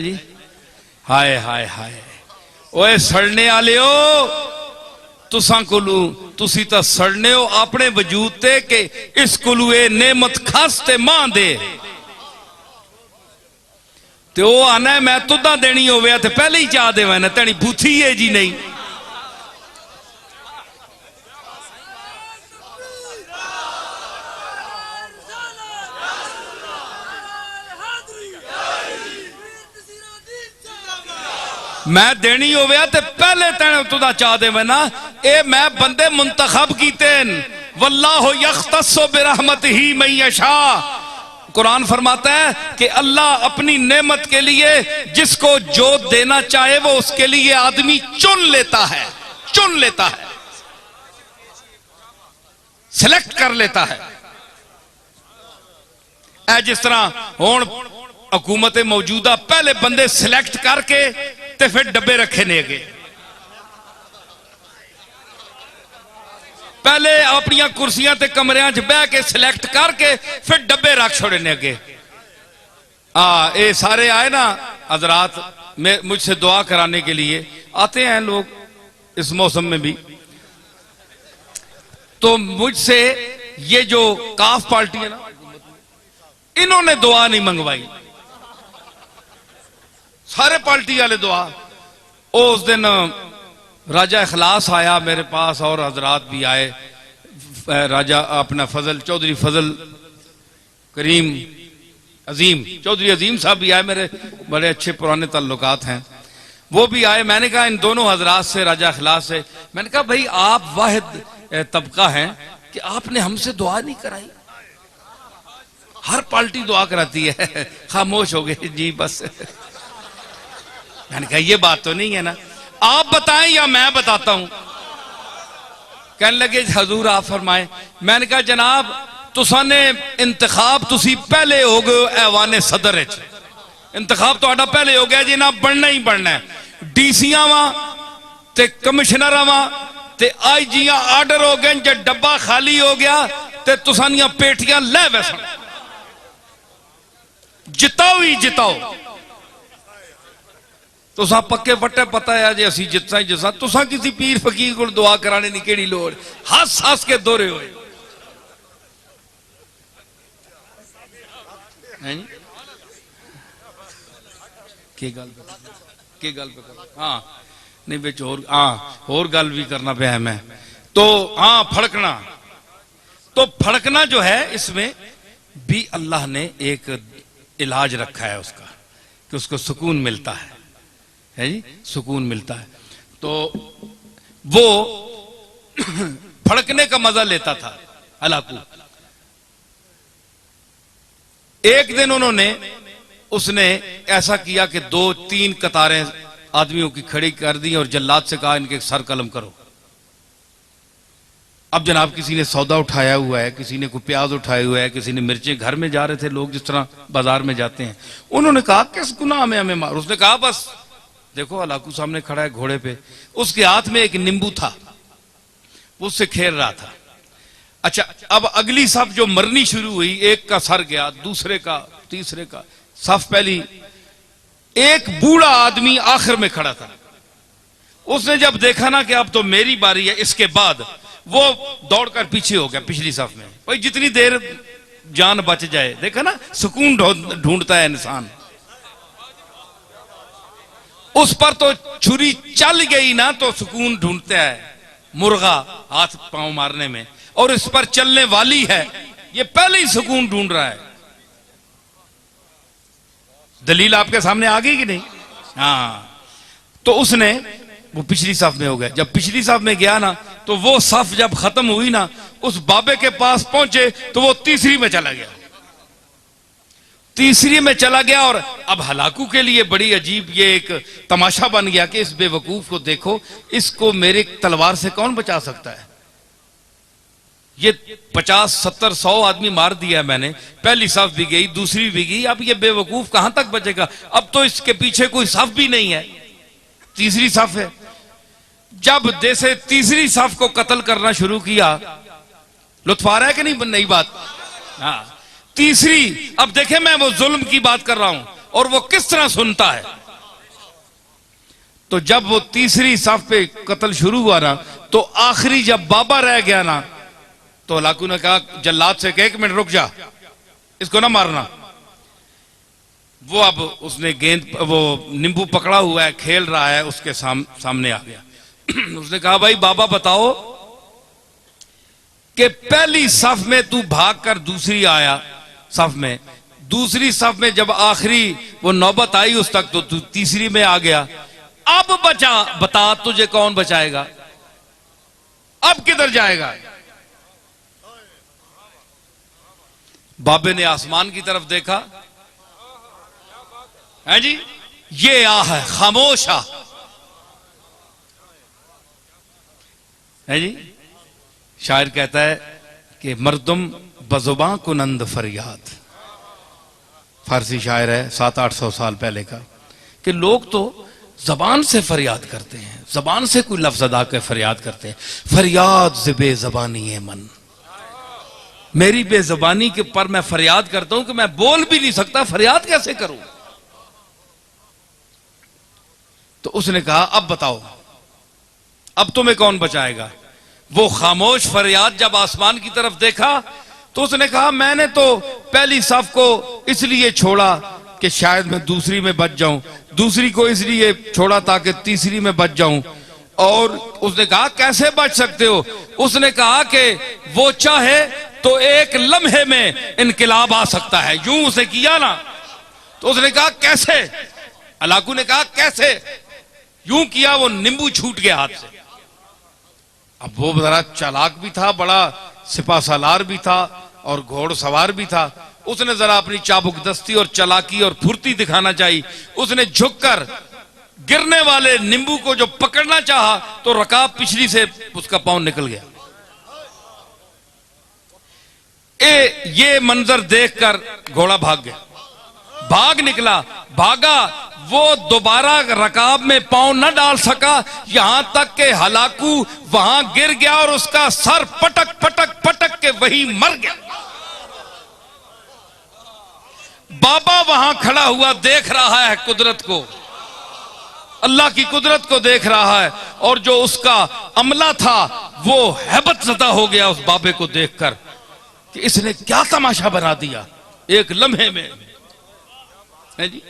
जी। हाय हाय हाय, ओए सड़ने वाले हो, तुसा कोलू तुसी तो सड़ने हो अपने वजूद ते कि इस कोलू ए नेमत खास ते मां दे ते वो आना मैं तुदा देनी होवे ते पहले ही चाह देवे ना, तेनी बूथी है जी नहीं। मैं देनी होवे ते पहले तेने तुदा चाह देवे ना। ए मैं बंदे मुंतखब कीते, वल्लाहु यख्तस्सु बिरहमतिही मन यशा। कुरान फरमाता है कि अल्लाह अपनी नेमत के लिए जिसको जो देना चाहे वो उसके लिए आदमी चुन लेता है, चुन लेता है, सिलेक्ट कर लेता है। जिस तरह हुण हुकूमत मौजूदा पहले बंदे सिलेक्ट करके ते फिर डब्बे रखे ने अगे, पहले अपन कुर्सियां ते कमरियां च बह के सिलेक्ट करके फिर डब्बे रख छोड़े ने अगे। ये सारे आए ना हजरात मुझसे दुआ कराने के लिए आते हैं लोग इस मौसम में भी, तो मुझसे ये जो काफ पार्टी है ना, इन्होंने दुआ नहीं मंगवाई, सारे पार्टी वाले दुआ। उस दिन राजा इखलास आया मेरे पास और हजरात भी आए, राजा अपना फजल चौधरी फजल करीम अजीम चौधरी अजीम साहब भी आए, मेरे बड़े अच्छे पुराने ताल्लुकात हैं, वो भी आए। मैंने कहा इन दोनों हजरात से, राजा इखलास से, मैंने कहा भाई आप वाहिद तबका हैं कि आपने हमसे दुआ नहीं कराई, हर पार्टी दुआ कराती है। खामोश हो गए जी बस। मैंने कहा ये बात तो नहीं है ना, आप बताएं या मैं बताता हूं। कहने लगे हजूर आप फरमाएं। मैंने कहा जनाब तुसा ने इंतखाब तुसी पहले हो गए ऐवान सदर, इंतखाब तो पहले हो गया जी, ना बनना ही बनना है। डीसीआं वा ते कमिश्नर वा ते आईजियां आर्डर हो गए, जब डब्बा खाली हो गया ते तुसा दियां पेटियां ले वैसन, जिताओ ही जिताओ। तुसा पक्के पट्टे पता है जी असी जितना ही जिसा, तुसा किसी पीर फकीर को दुआ कराने की केड़ी लोड़, हस हस के दोहरे हुए के गल पे हाँ नहीं बिच होर गल भी करना पे है मैं तो। हाँ फड़कना, तो फड़कना जो है इसमें भी अल्लाह ने एक इलाज रखा है उसका कि उसको सुकून मिलता है जी, सुकून मिलता है। तो वो फड़कने का मजा लेता था हलाकू। एक दिन उसने ऐसा किया कि 2-3 कतारें आदमियों की खड़ी कर दी और जल्लाद से कहा इनके सर कलम करो। अब जनाब किसी ने सौदा उठाया हुआ है, किसी ने कोई प्याज उठाया हुआ है, किसी ने मिर्चें, घर में जा रहे थे लोग जिस तरह बाजार में जाते हैं। उन्होंने कहा किस गुनाह में हमें मार, उसने कहा बस देखो हलाकू सामने खड़ा है घोड़े पे, उसके हाथ में एक नींबू था, उससे खेल रहा था। अच्छा अब अगली सफ जो मरनी शुरू हुई, एक का सर गया, दूसरे का, तीसरे का, सफ पहली, एक बूढ़ा आदमी आखिर में खड़ा था। उसने जब देखा ना कि अब तो मेरी बारी है, इसके बाद वो दौड़कर पीछे हो गया पिछली सफ में, भाई जितनी देर जान बच जाए। देखा ना सुकून ढूंढता है इंसान। उस पर तो छुरी चल गई ना तो सुकून ढूंढता है मुर्गा हाथ पांव मारने में, और इस पर चलने वाली है, ये पहले ही सुकून ढूंढ रहा है। दलील आपके सामने आ गई कि नहीं? हाँ, तो उसने वो पिछली साफ में हो गया। जब पिछली साफ में गया ना तो वो साफ जब खत्म हुई ना, उस बाबे के पास पहुंचे तो वो तीसरी में चला गया, तीसरी में चला गया। और अब हलाकू के लिए बड़ी अजीब ये एक तमाशा बन गया कि इस बेवकूफ को देखो, इसको मेरे तलवार से कौन बचा सकता है। ये 50, 70, 100 आदमी मार दिया मैंने, पहली साफ भी गई, दूसरी भी गई, अब ये बेवकूफ कहां तक बचेगा। अब तो इसके पीछे कोई साफ भी नहीं है, तीसरी साफ है। जब जैसे तीसरी साफ को कत्ल करना शुरू किया, लुत्फ आ रहा है कि नहीं नई बात? हाँ, तीसरी, अब देखे मैं वो जुल्म की बात कर रहा हूं और वो किस तरह सुनता है। तो जब वो तीसरी साफ पे कत्ल शुरू हुआ ना, तो आखिरी जब बाबा रह गया ना, तो हलाकू ने कहा जल्लाद से कि 1 मिनट रुक जा, इसको ना मारना। वो अब उसने गेंद, वो नींबू पकड़ा हुआ है, खेल रहा है, उसके सामने आ गया। उसने कहा भाई बाबा बताओ कि पहली सफ में तू भागकर दूसरी आया सफ में, दूसरी सफ में जब आखिरी वो नौबत आई उस तक तो तू तीसरी में आ गया, अब बता तुझे कौन बचाएगा, अब किधर जाएगा। बाबे ने आसमान की तरफ देखा, है जी, ये आ है खामोश आ, है जी। शायर कहता है कि मर्दुम बजुबां कुनंद फरियाद, फारसी शायर है 700-800 साल पहले का, कि लोग तो जबान से फरियाद करते हैं, जबान से कोई लफ्ज अदा कर फरियाद करते हैं। फरियाद से बेजबानी है मन, मेरी बेजबानी के पर मैं फरियाद करता हूं कि मैं बोल भी नहीं सकता, फरियाद कैसे करूं। तो उसने कहा अब बताओ, अब तुम्हें कौन बचाएगा। वो खामोश फरियाद जब आसमान की तरफ देखा तो उसने कहा मैंने तो पहली सफ को इसलिए छोड़ा कि शायद मैं दूसरी में बच जाऊं, दूसरी को इसलिए छोड़ा ताकि तीसरी में बच जाऊं। और उसने कहा कैसे बच सकते हो। उसने कहा कि वो चाहे तो एक लम्हे में इनकलाब आ सकता है। यूं उसे किया ना, तो उसने कहा कैसे। अलाकू ने कहा कैसे। यूं किया, वो नींबू छूट गया हाथ से। अब वो जरा चालाक भी था, बड़ा सिपा सालार भी था और घोड़सवार भी था। उसने जरा अपनी चाबुकदस्ती और चालाकी और फुर्ती दिखाना चाहिए। उसने झुककर गिरने वाले नींबू को जो पकड़ना चाहा तो रकाब पिछली से उसका पांव निकल गया। ये मंजर देखकर घोड़ा भाग गया, भाग निकला, भागा। वो दोबारा रकाब में पांव न डाल सका, यहां तक के हलाकू वहां गिर गया और उसका सर पटक पटक पटक के वहीं मर गया। बाबा वहां खड़ा हुआ देख रहा है कुदरत को, अल्लाह की कुदरत को देख रहा है। और जो उसका अमला था वो हैबत ज़दा हो गया उस बाबे को देखकर कि इसने क्या तमाशा बना दिया एक लम्हे में, है जी।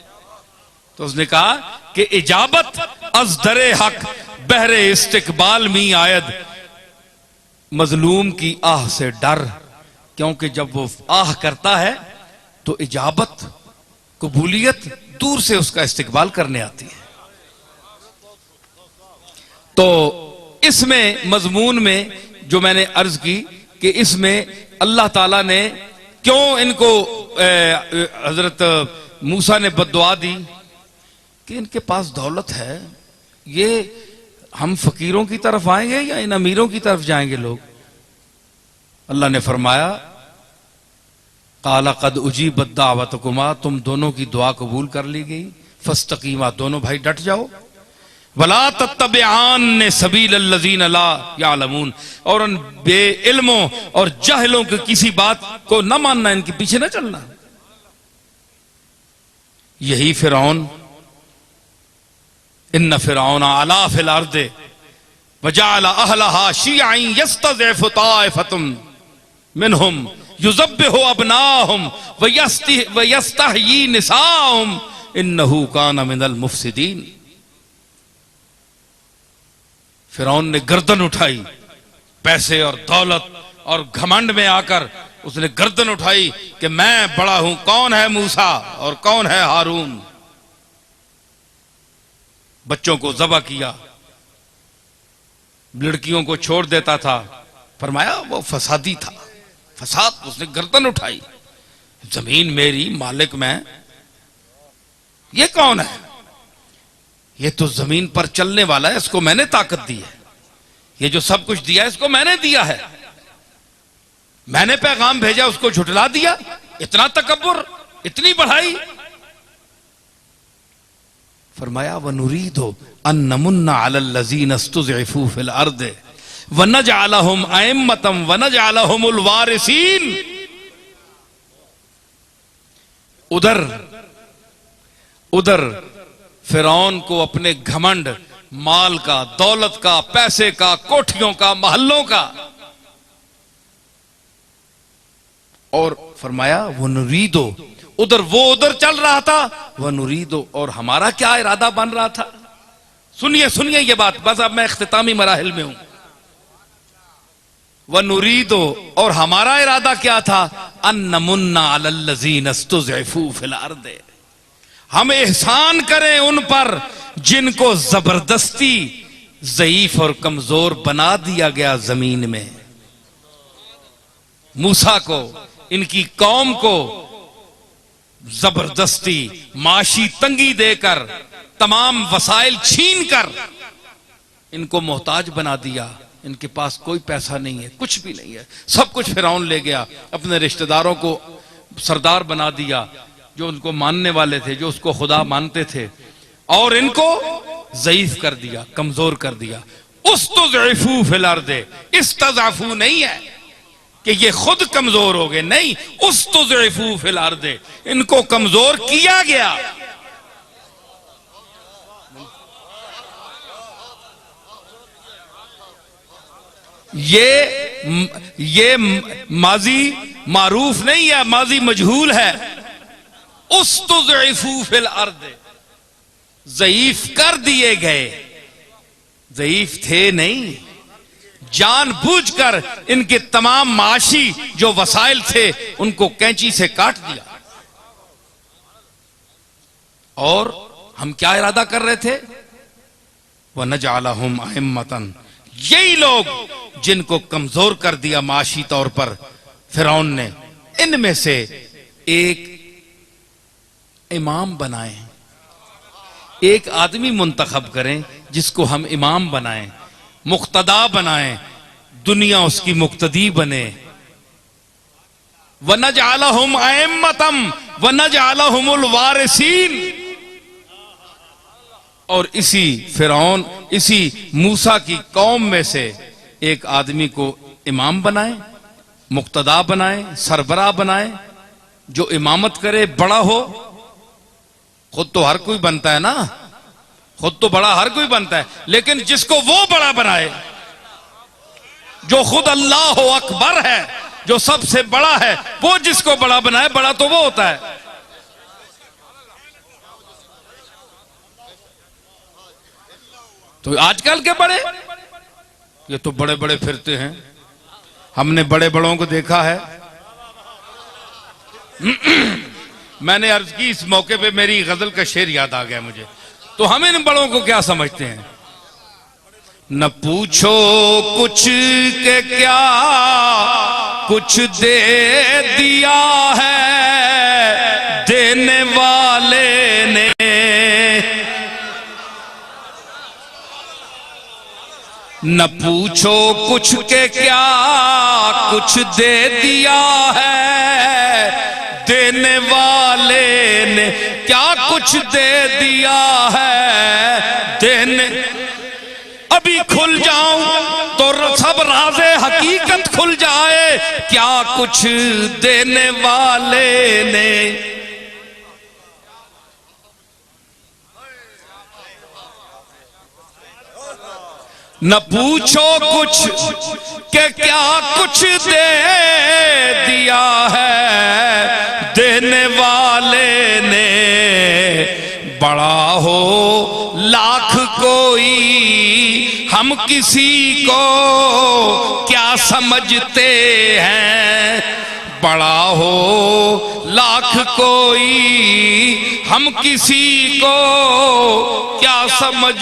तो उसने कहा कि इजाबत अज दरे हक बहरे इस्तिकबाल मी आयद, मजलूम की आह से डर, क्योंकि जब वो आह करता है तो इजाबत कबूलियत दूर से उसका इस्तिकबाल करने आती है। तो इसमें मजमून में जो मैंने अर्ज की कि इसमें अल्लाह ताला ने क्यों इनको हजरत मूसा ने बद्दुआ दी कि इनके पास दौलत है, ये हम फकीरों की तरफ आएंगे या इन अमीरों की तरफ जाएंगे लोग। अल्लाह ने फरमाया काला कद उजीबत दावतकुमा, तुम दोनों की दुआ कबूल कर ली गई। फस्तकीमा, दोनों भाई डट जाओ। वला तत्तबिआन सबील लजीन ला यालमून, और उन बेइल्मों और जाहिलों के किसी बात को न मानना, इनके पीछे न चलना। यही फिरौन, इन्न फिरौन अला फिल अर्दे वजअल अहलहा शियअन यस्तज़इफु ताइफतुम मिनहुम युज़ब्बिहु अबनाहुम व यस्तहयी निसाहुम इन्नहु कान मिनल मुफसिदीन। फिरौन ने गर्दन उठाई, पैसे और दौलत और घमंड में आकर उसने गर्दन उठाई कि मैं बड़ा हूं, कौन है मूसा और कौन है हारून। बच्चों को ज़बह किया, लड़कियों को छोड़ देता था। फरमाया वो फसादी था, फसाद। उसने गर्दन उठाई, जमीन मेरी, मालिक मैं, ये कौन है। ये तो जमीन पर चलने वाला है, इसको मैंने ताकत दी है, ये जो सब कुछ दिया है इसको मैंने दिया है, मैंने पैगाम भेजा उसको झुठला दिया। इतना तकब्बुर, इतनी बढ़ाई। फरमाया वनुरीदु अन नमुन्ना अलल लज़ीना इस्तुज़इफू फिल अर्द वनजअलहुम अइम्मतम वनजअलहुमुल वारिसीन। उधर फिरौन को अपने घमंड, माल का, दौलत का, पैसे का, कोठियों का, महलों का, और फरमाया वो नुरीदो, उधर चल रहा था, वह नुरीदो, और हमारा क्या इरादा बन रहा था। सुनिए सुनिए ये बात, बस अब मैं इख्तितामी मराहिल में हूं। वह नुरीदो, और हमारा इरादा क्या था, अन नमुन्ना अलल लज़ीना इस्तुज़इफू फिल अर्द, हम एहसान करें उन पर जिनको जबरदस्ती ज़ईफ और कमजोर बना दिया गया जमीन में। मूसा को, इनकी कौम को जबरदस्ती माशी तंगी देकर, तमाम वसाइल छीन कर इनको मोहताज बना दिया। इनके पास कोई पैसा नहीं है, कुछ भी नहीं है, सब कुछ फिरौन ले गया। अपने रिश्तेदारों को सरदार बना दिया, जो उनको मानने वाले थे, जो उसको खुदा मानते थे, और इनको ज़ईफ कर दिया, कमजोर कर दिया। उस्तज़इफू फिल अर्दे, इस्तज़अफू नहीं है कि ये खुद कमजोर हो गए, नहीं, उस्तज़इफू फिल अर्दे, इनको कमजोर किया गया। ये माजी मारूफ नहीं है, माजी मजहूल है। उस्तज़इफू फिल अर्दे, ज़ईफ कर दिए गए, ज़ईफ थे नहीं, जानबूझकर इनके तमाम माशी जो वसाइल थे उनको कैंची से काट दिया। और हम क्या इरादा कर रहे थे? वनजअलहुम अइम्मतन, यही लोग जिनको कमजोर कर दिया माशी तौर पर फिरौन ने, इनमें से एक इमाम बनाए, एक आदमी मुंतखब करें जिसको हम इमाम बनाएं, मुक्तदा बनाएं, दुनिया उसकी मुक्तदी बने। वनजअलहुम अइम्मतम वनजअलहुमुल वारिसीन, और इसी फिरौन, इसी मूसा की कौम में से एक आदमी को इमाम बनाए, मुक्तदा बनाए, सरबराह बनाए, जो इमामत करे, बड़ा हो। खुद तो हर कोई बनता है ना, खुद तो बड़ा हर कोई बनता है, लेकिन जिसको वो बड़ा बनाए, जो खुद अल्लाह अकबर है, जो सबसे बड़ा है, वो जिसको बड़ा बनाए, बड़ा तो वो होता है। तो आजकल के बड़े, ये तो बड़े बड़े फिरते हैं, हमने बड़े बड़ों को देखा है। मैंने अर्ज की, इस मौके पे मेरी गजल का शेर याद आ गया मुझे। तो हम इन बड़ों को क्या समझते हैं? न पूछो कुछ के क्या कुछ दे दिया है देने वाले ने, न पूछो कुछ के क्या कुछ दे दिया है देने वाले ने, क्या कुछ दे दिया है देने। अभी खुल जाऊं तो सब राज़े हकीकत खुल जाए, क्या कुछ देने वाले ने। न पूछो कुछ के क्या कुछ दे दिया है देने वाले ने, बड़ा हो लाख कोई हम किसी को क्या समझते हैं, बड़ा हो लाख कोई हम किसी को क्या समझ।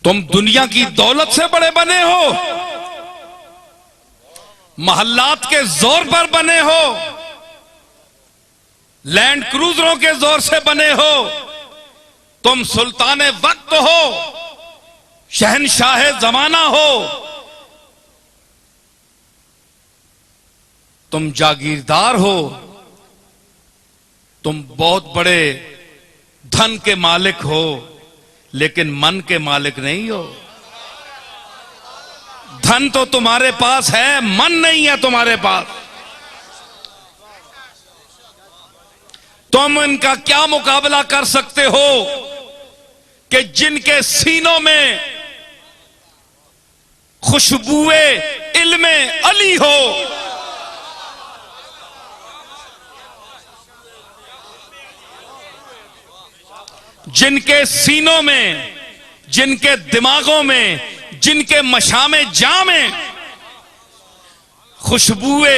तुम दुनिया की दौलत से बड़े बने हो, महल्लात के जोर पर बने हो, लैंड क्रूजरों के जोर से बने हो, तुम सुल्तान वक्त हो, शहनशाह जमाना हो, तुम जागीरदार हो, तुम बहुत बड़े धन के मालिक हो, लेकिन मन के मालिक नहीं हो। धन तो तुम्हारे पास है, मन नहीं है तुम्हारे पास। तुम इनका क्या मुकाबला कर सकते हो कि जिनके सीनों में खुशबुए इल्मे अली हो, जिनके सीनों में, जिनके दिमागों में, जिनके मशामे जामे खुशबुए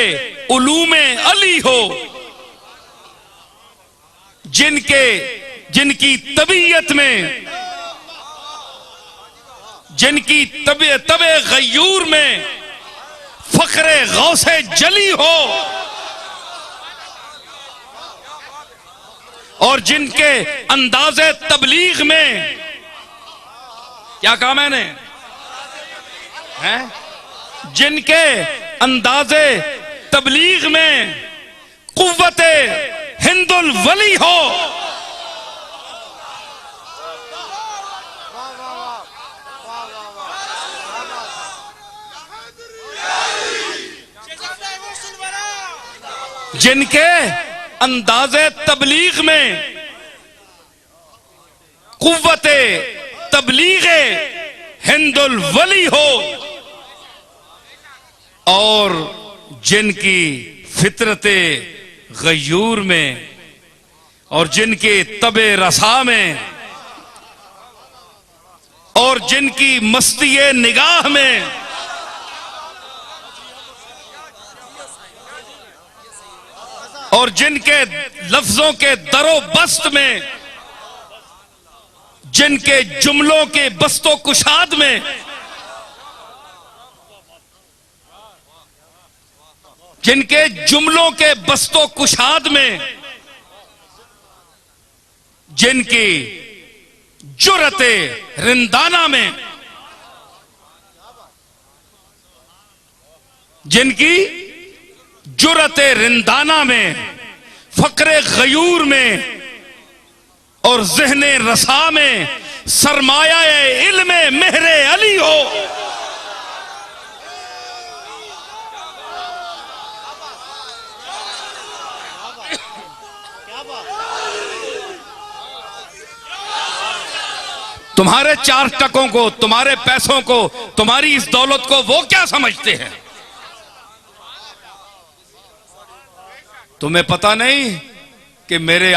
उलूमे अली हो, जिनकी तबीयत में, जिनकी तबे गयूर में फखरे गौसे जली हो, और जिनके अंदाजे तबलीग में, क्या कहा मैंने, हैं? जिनके अंदाजे तबलीग में कुव्वते हिंदुल वली हो, जिनके अंदाजे तबलीग में कुव्वते तबलीगे हिंदुल वली हो, और जिनकी फितरते गयूर में और जिनके तबे रसा में और जिनकी मस्ती निगाह में और जिनके लफ्जों के दरो बस्त में, जिनके जुमलों के बस्तो कुशाद में, जिनके जुमलों के बस्तो कुशाद में, जिनकी जुरते रिंदाना में, जिनकी जुरते रिंदाना में, फक्रे गयूर में और ज़हने रसा में सरमाया इल्मे मेहरे अली हो। तुम्हारे 4 टकों को, तुम्हारे पैसों को, तुम्हारी इस दौलत को वो क्या समझते हैं? तुम्हें पता नहीं कि मेरे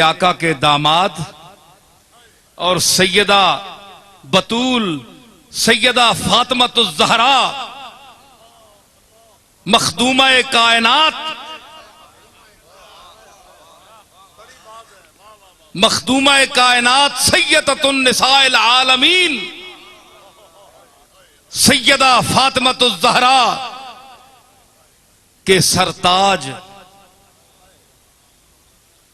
आका के दामाद और सैयदा बतूल, सैयदा फातिमातुज़ ज़हरा, मखदूमा कायनात, मखदूमा कायनात, सैयदतुन निसाइल आलमीन, सैयदा फातिमातुज़ ज़हरा के सरताज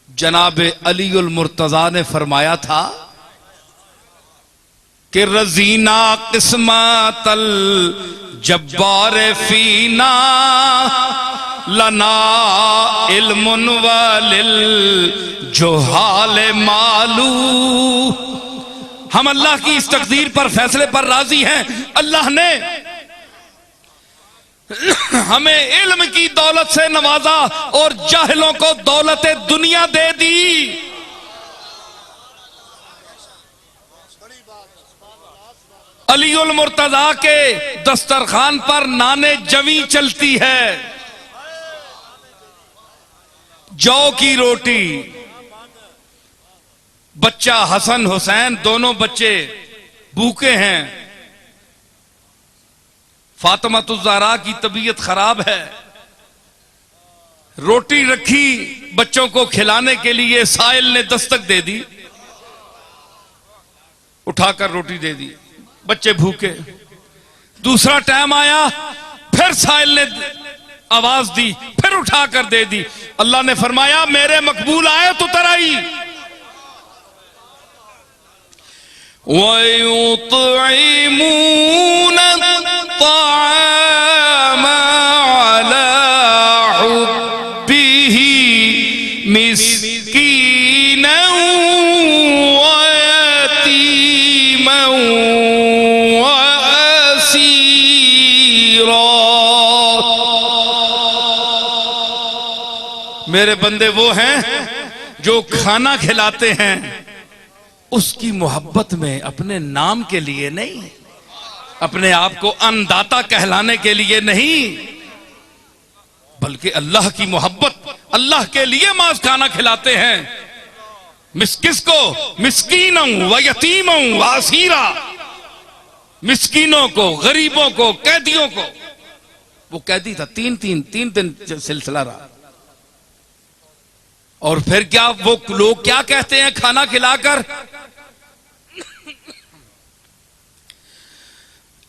जनाब अलीउल मुर्तजा ने फरमाया था कि रजीना किस्मतल जब्बार फीना लना इल्मुन वलिल जोहाल मालू। हम अल्लाह की इस तकदीर पर, फैसले पर राजी हैं। अल्लाह ने हमें इल्म की दौलत से नवाजा और जाहिलों को दौलत दुनिया दे दी। अलीउल मुर्तजा के दस्तरखान पर नाने जवी चलती है, जौ की रोटी। बच्चा हसन हुसैन दोनों बच्चे भूखे हैं। फातिमातुज़ ज़हरा की तबीयत खराब है। रोटी रखी बच्चों को खिलाने के लिए, साइल ने दस्तक दे दी, उठाकर रोटी दे दी, बच्चे भूखे। दूसरा टाइम आया, फिर साइल ने आवाज दी, फिर उठाकर दे दी। अल्लाह ने फरमाया मेरे मकबूल आए तो तराई। वयुतईमून ताअम अला हुब्बिही मिस्कीनन व यतीमन व असीरा। मेरे बंदे वो हैं जो खाना खिलाते हैं उसकी मोहब्बत में, अपने नाम के लिए नहीं, अपने आप को अन्नदाता कहलाने के लिए नहीं, बल्कि अल्लाह की मोहब्बत, अल्लाह के लिए मांस खाना खिलाते हैं। किसको? मिस्कीनों व यतीमों व असीरा, मिस्कीनों को, गरीबों को, कैदियों को। वो कैदी था, तीन दिन सिलसिला रहा। और फिर क्या वो लोग क्या कहते हैं खाना खिलाकर?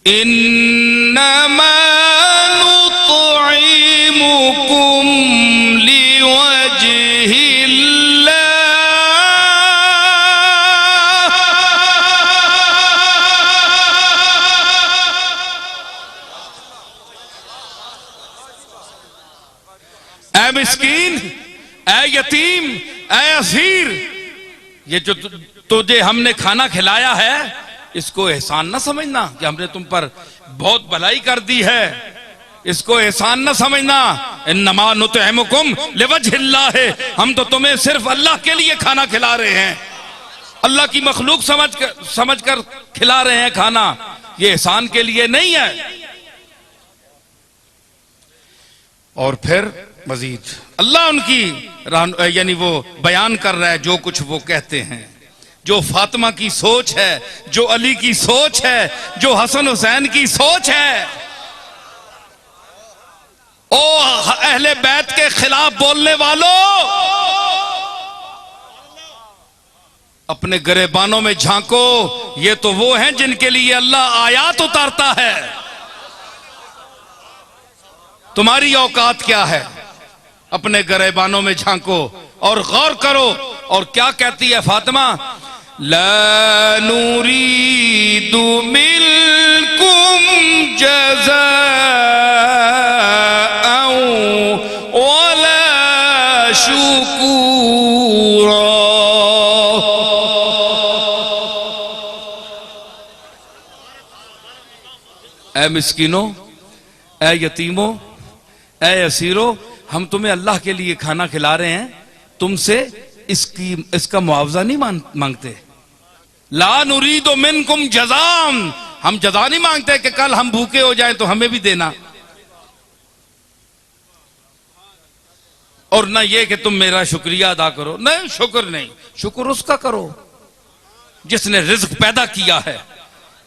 इन्नमा नुतइमुकुम लिवजहिल्लाह ऐ मिस्कीन, ऐ यतीम, ऐ असीर, ये जो तुझे हमने खाना खिलाया है इसको एहसान न समझना कि हमने तुम पर बहुत भलाई कर दी है, इसको एहसान न समझना। इन्नमा नुतइमुकुम लिवजहिल्लाह, हम तो तुम्हें सिर्फ अल्लाह के लिए खाना खिला रहे हैं, अल्लाह की मखलूक समझ कर खिला रहे हैं खाना, ये एहसान के लिए नहीं है। और फिर मजीद अल्लाह उनकी यानी वो बयान कर रहा है जो कुछ वो कहते हैं, जो फातिमा की सोच है, जो अली की सोच है, जो हसन हुसैन की सोच है। ओ अहले बैत के खिलाफ बोलने वालों, अपने गिरेबानों में झांको, ये तो वो हैं जिनके लिए अल्लाह आयात उतारता है। तुम्हारी औकात क्या है? अपने गिरेबानों में झांको और गौर करो। और क्या कहती है फातिमा? ला नूरीदु मिनकुम जज़ाअन वला शुकूरा। ऐ मिस्कीनों, ऐ यतीमों, ऐ असीरों, हम तुम्हें अल्लाह के लिए खाना खिला रहे हैं, तुमसे इसका मुआवजा नहीं मांगते। ला नुरीदु मिनकुम जज़ाम, हम जज़ा नहीं मांगते कि कल हम भूखे हो जाएं तो हमें भी देना, और ना ये कि तुम मेरा शुक्रिया अदा करो। नहीं, शुक्र नहीं, शुक्र उसका करो जिसने रिज्क पैदा किया है,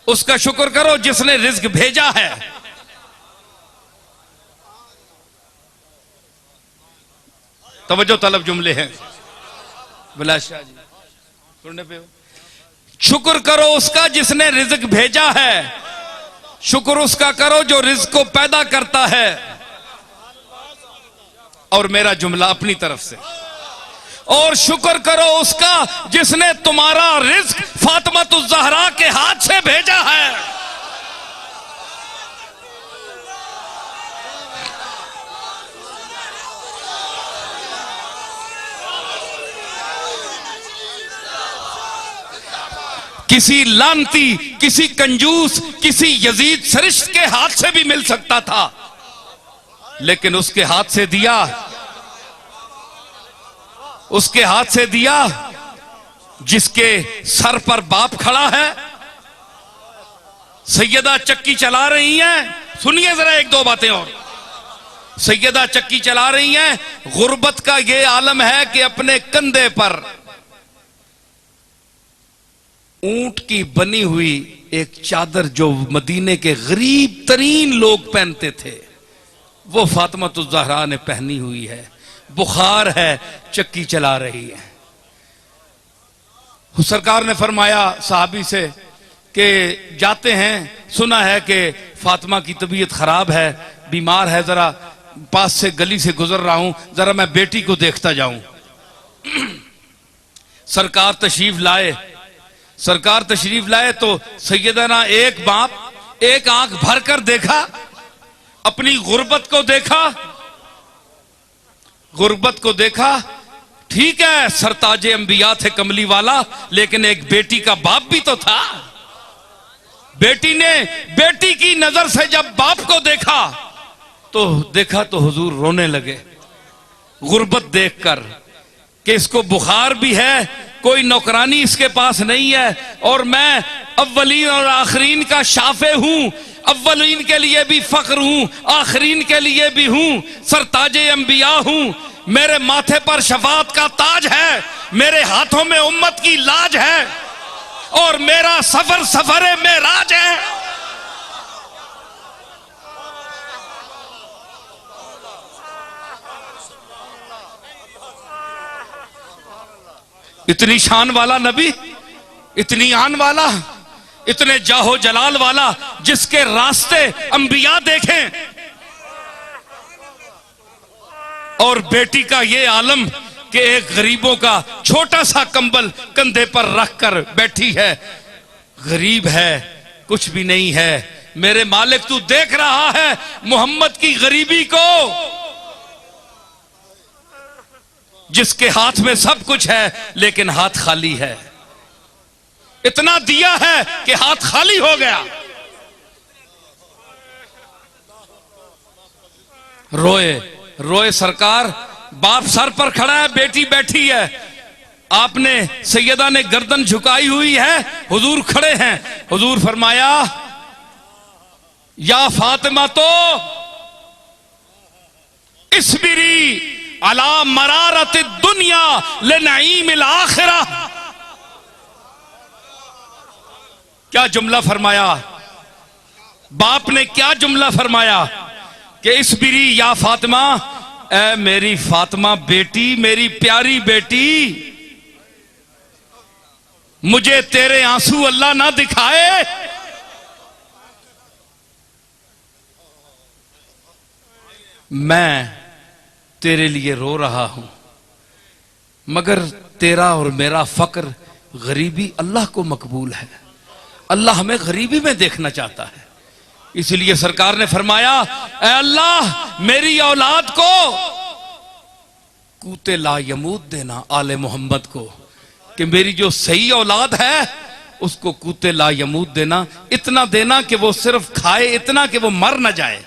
उसका शुक्र करो जिसने रिज्क भेजा है। तवज्जो तलब जुमले हैं बिलास शाह जी, सुनने पे हो। शुक्र करो उसका जिसने रिज्क भेजा है, शुक्र उसका करो जो रिज्क को पैदा करता है। और मेरा जुमला अपनी तरफ से, और शुक्र करो उसका जिसने तुम्हारा रिज्क फातिमा ज़हरा के हाथ से भेजा है। किसी लानती, किसी कंजूस, किसी यजीद सरिश्त के हाथ से भी मिल सकता था, लेकिन उसके हाथ से दिया, उसके हाथ से दिया जिसके सर पर बाप खड़ा है। सैयदा चक्की चला रही हैं, सुनिए जरा एक दो बातें और। सैयदा चक्की चला रही हैं, गुर्बत का ये आलम है कि अपने कंधे पर ऊंट की बनी हुई एक चादर जो मदीने के गरीब तरीन लोग पहनते थे, वो फातिमा ज़हरा ने पहनी हुई है। बुखार है, चक्की चला रही है। सरकार ने फरमाया साहबी से कि जाते हैं, सुना है कि फातिमा की तबीयत खराब है, बीमार है, जरा पास से गली से गुजर रहा हूं, जरा मैं बेटी को देखता जाऊं। सरकार तशरीफ लाए, सरकार तशरीफ लाए तो सैयदना एक बाप एक आंख भरकर देखा, अपनी गुर्बत को देखा, गुर्बत को देखा। ठीक है, सरताजे अंबिया थे कमली वाला, लेकिन एक बेटी का बाप भी तो था। बेटी ने बेटी की नजर से जब बाप को देखा तो हुजूर रोने लगे, गुर्बत देखकर कि इसको बुखार भी है, कोई नौकरानी इसके पास नहीं है, और मैं अव्वलीन और आखरीन का शाफे हूं, अव्वलीन के लिए भी फख्र हूं, आखरीन के लिए भी हूं, सरताजे अंबिया हूं, मेरे माथे पर शफाअत का ताज है, मेरे हाथों में उम्मत की लाज है, और मेरा सफर सफरे मेराज है। इतनी शान वाला नबी, इतनी आन वाला, इतने जाहो जलाल वाला, जिसके रास्ते अंबिया देखें, और बेटी का ये आलम कि एक गरीबों का छोटा सा कंबल कंधे पर रखकर बैठी है, गरीब है, कुछ भी नहीं है। मेरे मालिक तू देख रहा है मोहम्मद की गरीबी को, जिसके हाथ में सब कुछ है लेकिन हाथ खाली है। इतना दिया है कि हाथ खाली हो गया। रोए रोए सरकार, बाप सर पर खड़ा है, बेटी बैठी है, आपने सैयदा ने गर्दन झुकाई हुई है, हुजूर खड़े हैं। हुजूर फरमाया या फातिमा तो इस्बिरी अला मरारत दुनिया ले नईमिल आखिरा। क्या जुमला फरमाया बाप ने, क्या जुमला फरमाया कि इस्बिरी या फातिमा, ए मेरी फातिमा बेटी, मेरी प्यारी बेटी, मुझे तेरे आंसू अल्लाह ना दिखाए। मैं तेरे लिए रो रहा हूं, मगर तेरा और मेरा फक्र, गरीबी अल्लाह को मकबूल है। अल्लाह हमें गरीबी में देखना चाहता है। इसलिए सरकार ने फरमाया, ऐ अल्लाह मेरी औलाद को कूते ला यमूद देना, आले मोहम्मद को, कि मेरी जो सही औलाद है उसको कूते ला यमूद देना। इतना देना कि वो सिर्फ खाए, इतना कि वो मर ना जाए,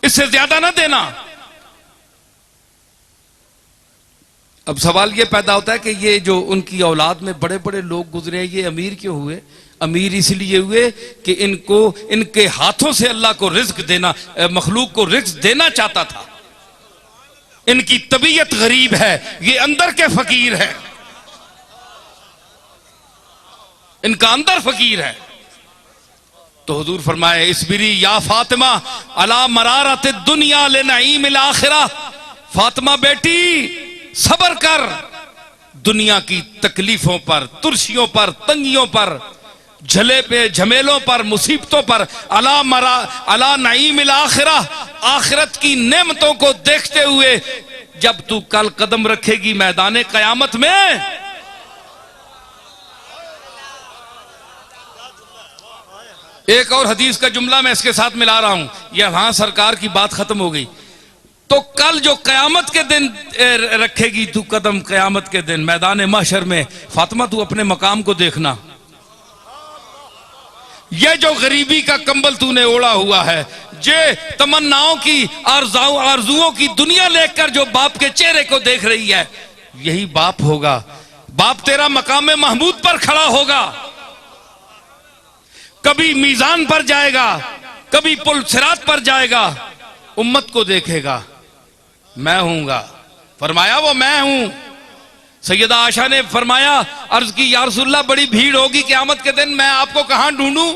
इससे ज्यादा ना देना। अब सवाल ये पैदा होता है कि ये जो उनकी औलाद में बड़े बड़े लोग गुजरे, ये अमीर क्यों हुए? अमीर इसलिए हुए कि इनको, इनके हाथों से अल्लाह को रिज्क देना, मखलूक को रिज्क देना चाहता था। इनकी तबीयत गरीब है, ये अंदर के फकीर है, इनका अंदर फकीर है। तो हुजूर फरमाए इस्बिरी या फातिमा अला मरारत दुनिया ले नईमिल आखिरा। फातिमा बेटी सब्र कर दुनिया की तकलीफों पर, तुर्शियों पर, तंगियों पर, झले पे झमेलों पर, मुसीबतों पर। अला नईमिल आखिरा, आखिरत की नेमतों को देखते हुए जब तू कल कदम रखेगी मैदान कयामत में, एक और हदीस का जुमला मैं इसके साथ मिला रहा हूं, यहां सरकार की बात खत्म हो गई। तो कल जो कयामत के दिन रखेगी तू कदम, कयामत के दिन मैदान महशर में, फातिमा तू अपने मकाम को देखना। ये जो गरीबी का कंबल तूने ओढ़ा हुआ है, जे तमन्नाओं की, आरजुओं की दुनिया लेकर जो बाप के चेहरे को देख रही है, यही बाप होगा। बाप तेरा मकाम महमूद पर खड़ा होगा, कभी मीजान पर जाएगा, कभी पुल सिरात पर जाएगा, उम्मत को देखेगा, मैं हूंगा। फरमाया वो मैं हूं। सैयदा आशा ने फरमाया, अर्ज की या रसूलल्लाह बड़ी भीड़ होगी क़यामत के दिन, मैं आपको कहां ढूंढूं?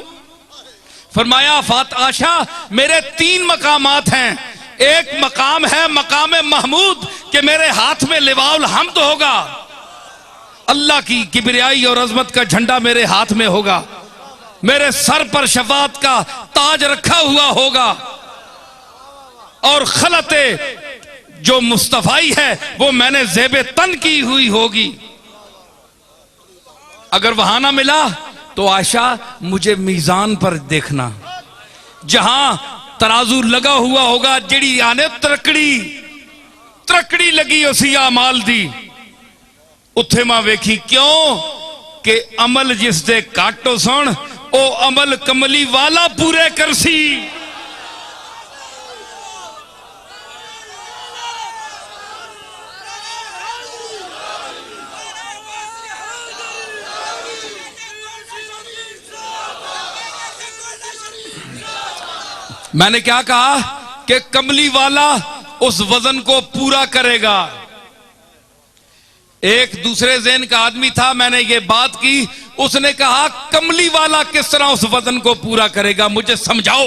फरमाया आशा मेरे 3 मकामात हैं। एक मकाम है मकाम महमूद, कि मेरे हाथ में लिवाउल हम्द होगा, अल्लाह की किबरियाई और अजमत का झंडा मेरे हाथ में होगा, मेरे सर पर शफाअत का ताज रखा हुआ होगा, और खलते जो मुस्तफाई है वो मैंने ज़ेबे तन की हुई होगी। अगर वहां ना मिला तो आशा मुझे मीजान पर देखना, जहां तराजू लगा हुआ होगा, जिड़ी आने तरकड़ी लगी उसी अमाल दी, उत्थे मां वेखी क्यों कि अमल जिस दे काटो सुन, ओ अमल कमली वाला पूरे करसी। मैंने क्या कहा कि कमली वाला उस वजन को पूरा करेगा। एक दूसरे ज़हन का आदमी था, मैंने ये बात की, उसने कहा कमली वाला किस तरह उस वजन को पूरा करेगा, मुझे समझाओ।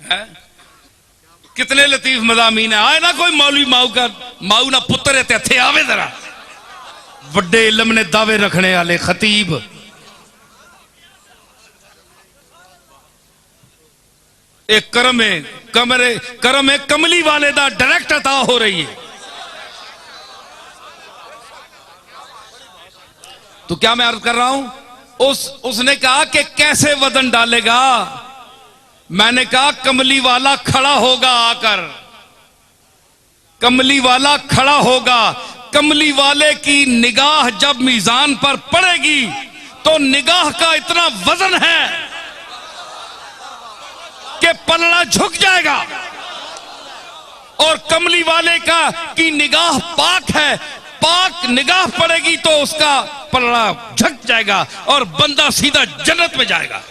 है? कितने लतीफ मज़ामीन है। आए ना कोई मौलवी माऊ ना पुत्र है, इत्थे आवे जरा, वड्डे इल्म ने दावे रखने वाले खतीब। एक करम है कमली वाले दा डायरेक्ट अता हो रही है। तो क्या मैं अर्ज कर रहा हूं, उसने कहा कि कैसे वजन डालेगा, मैंने कहा कमली वाला खड़ा होगा आकर, कमली वाला खड़ा होगा। कमली वाले की निगाह जब मीजान पर पड़ेगी तो निगाह का इतना वजन है कि पलड़ा झुक जाएगा। और कमली वाले का की निगाह पाक है, पाक निगाह पड़ेगी तो उसका पलड़ा झुक जाएगा और बंदा सीधा जन्नत में जाएगा।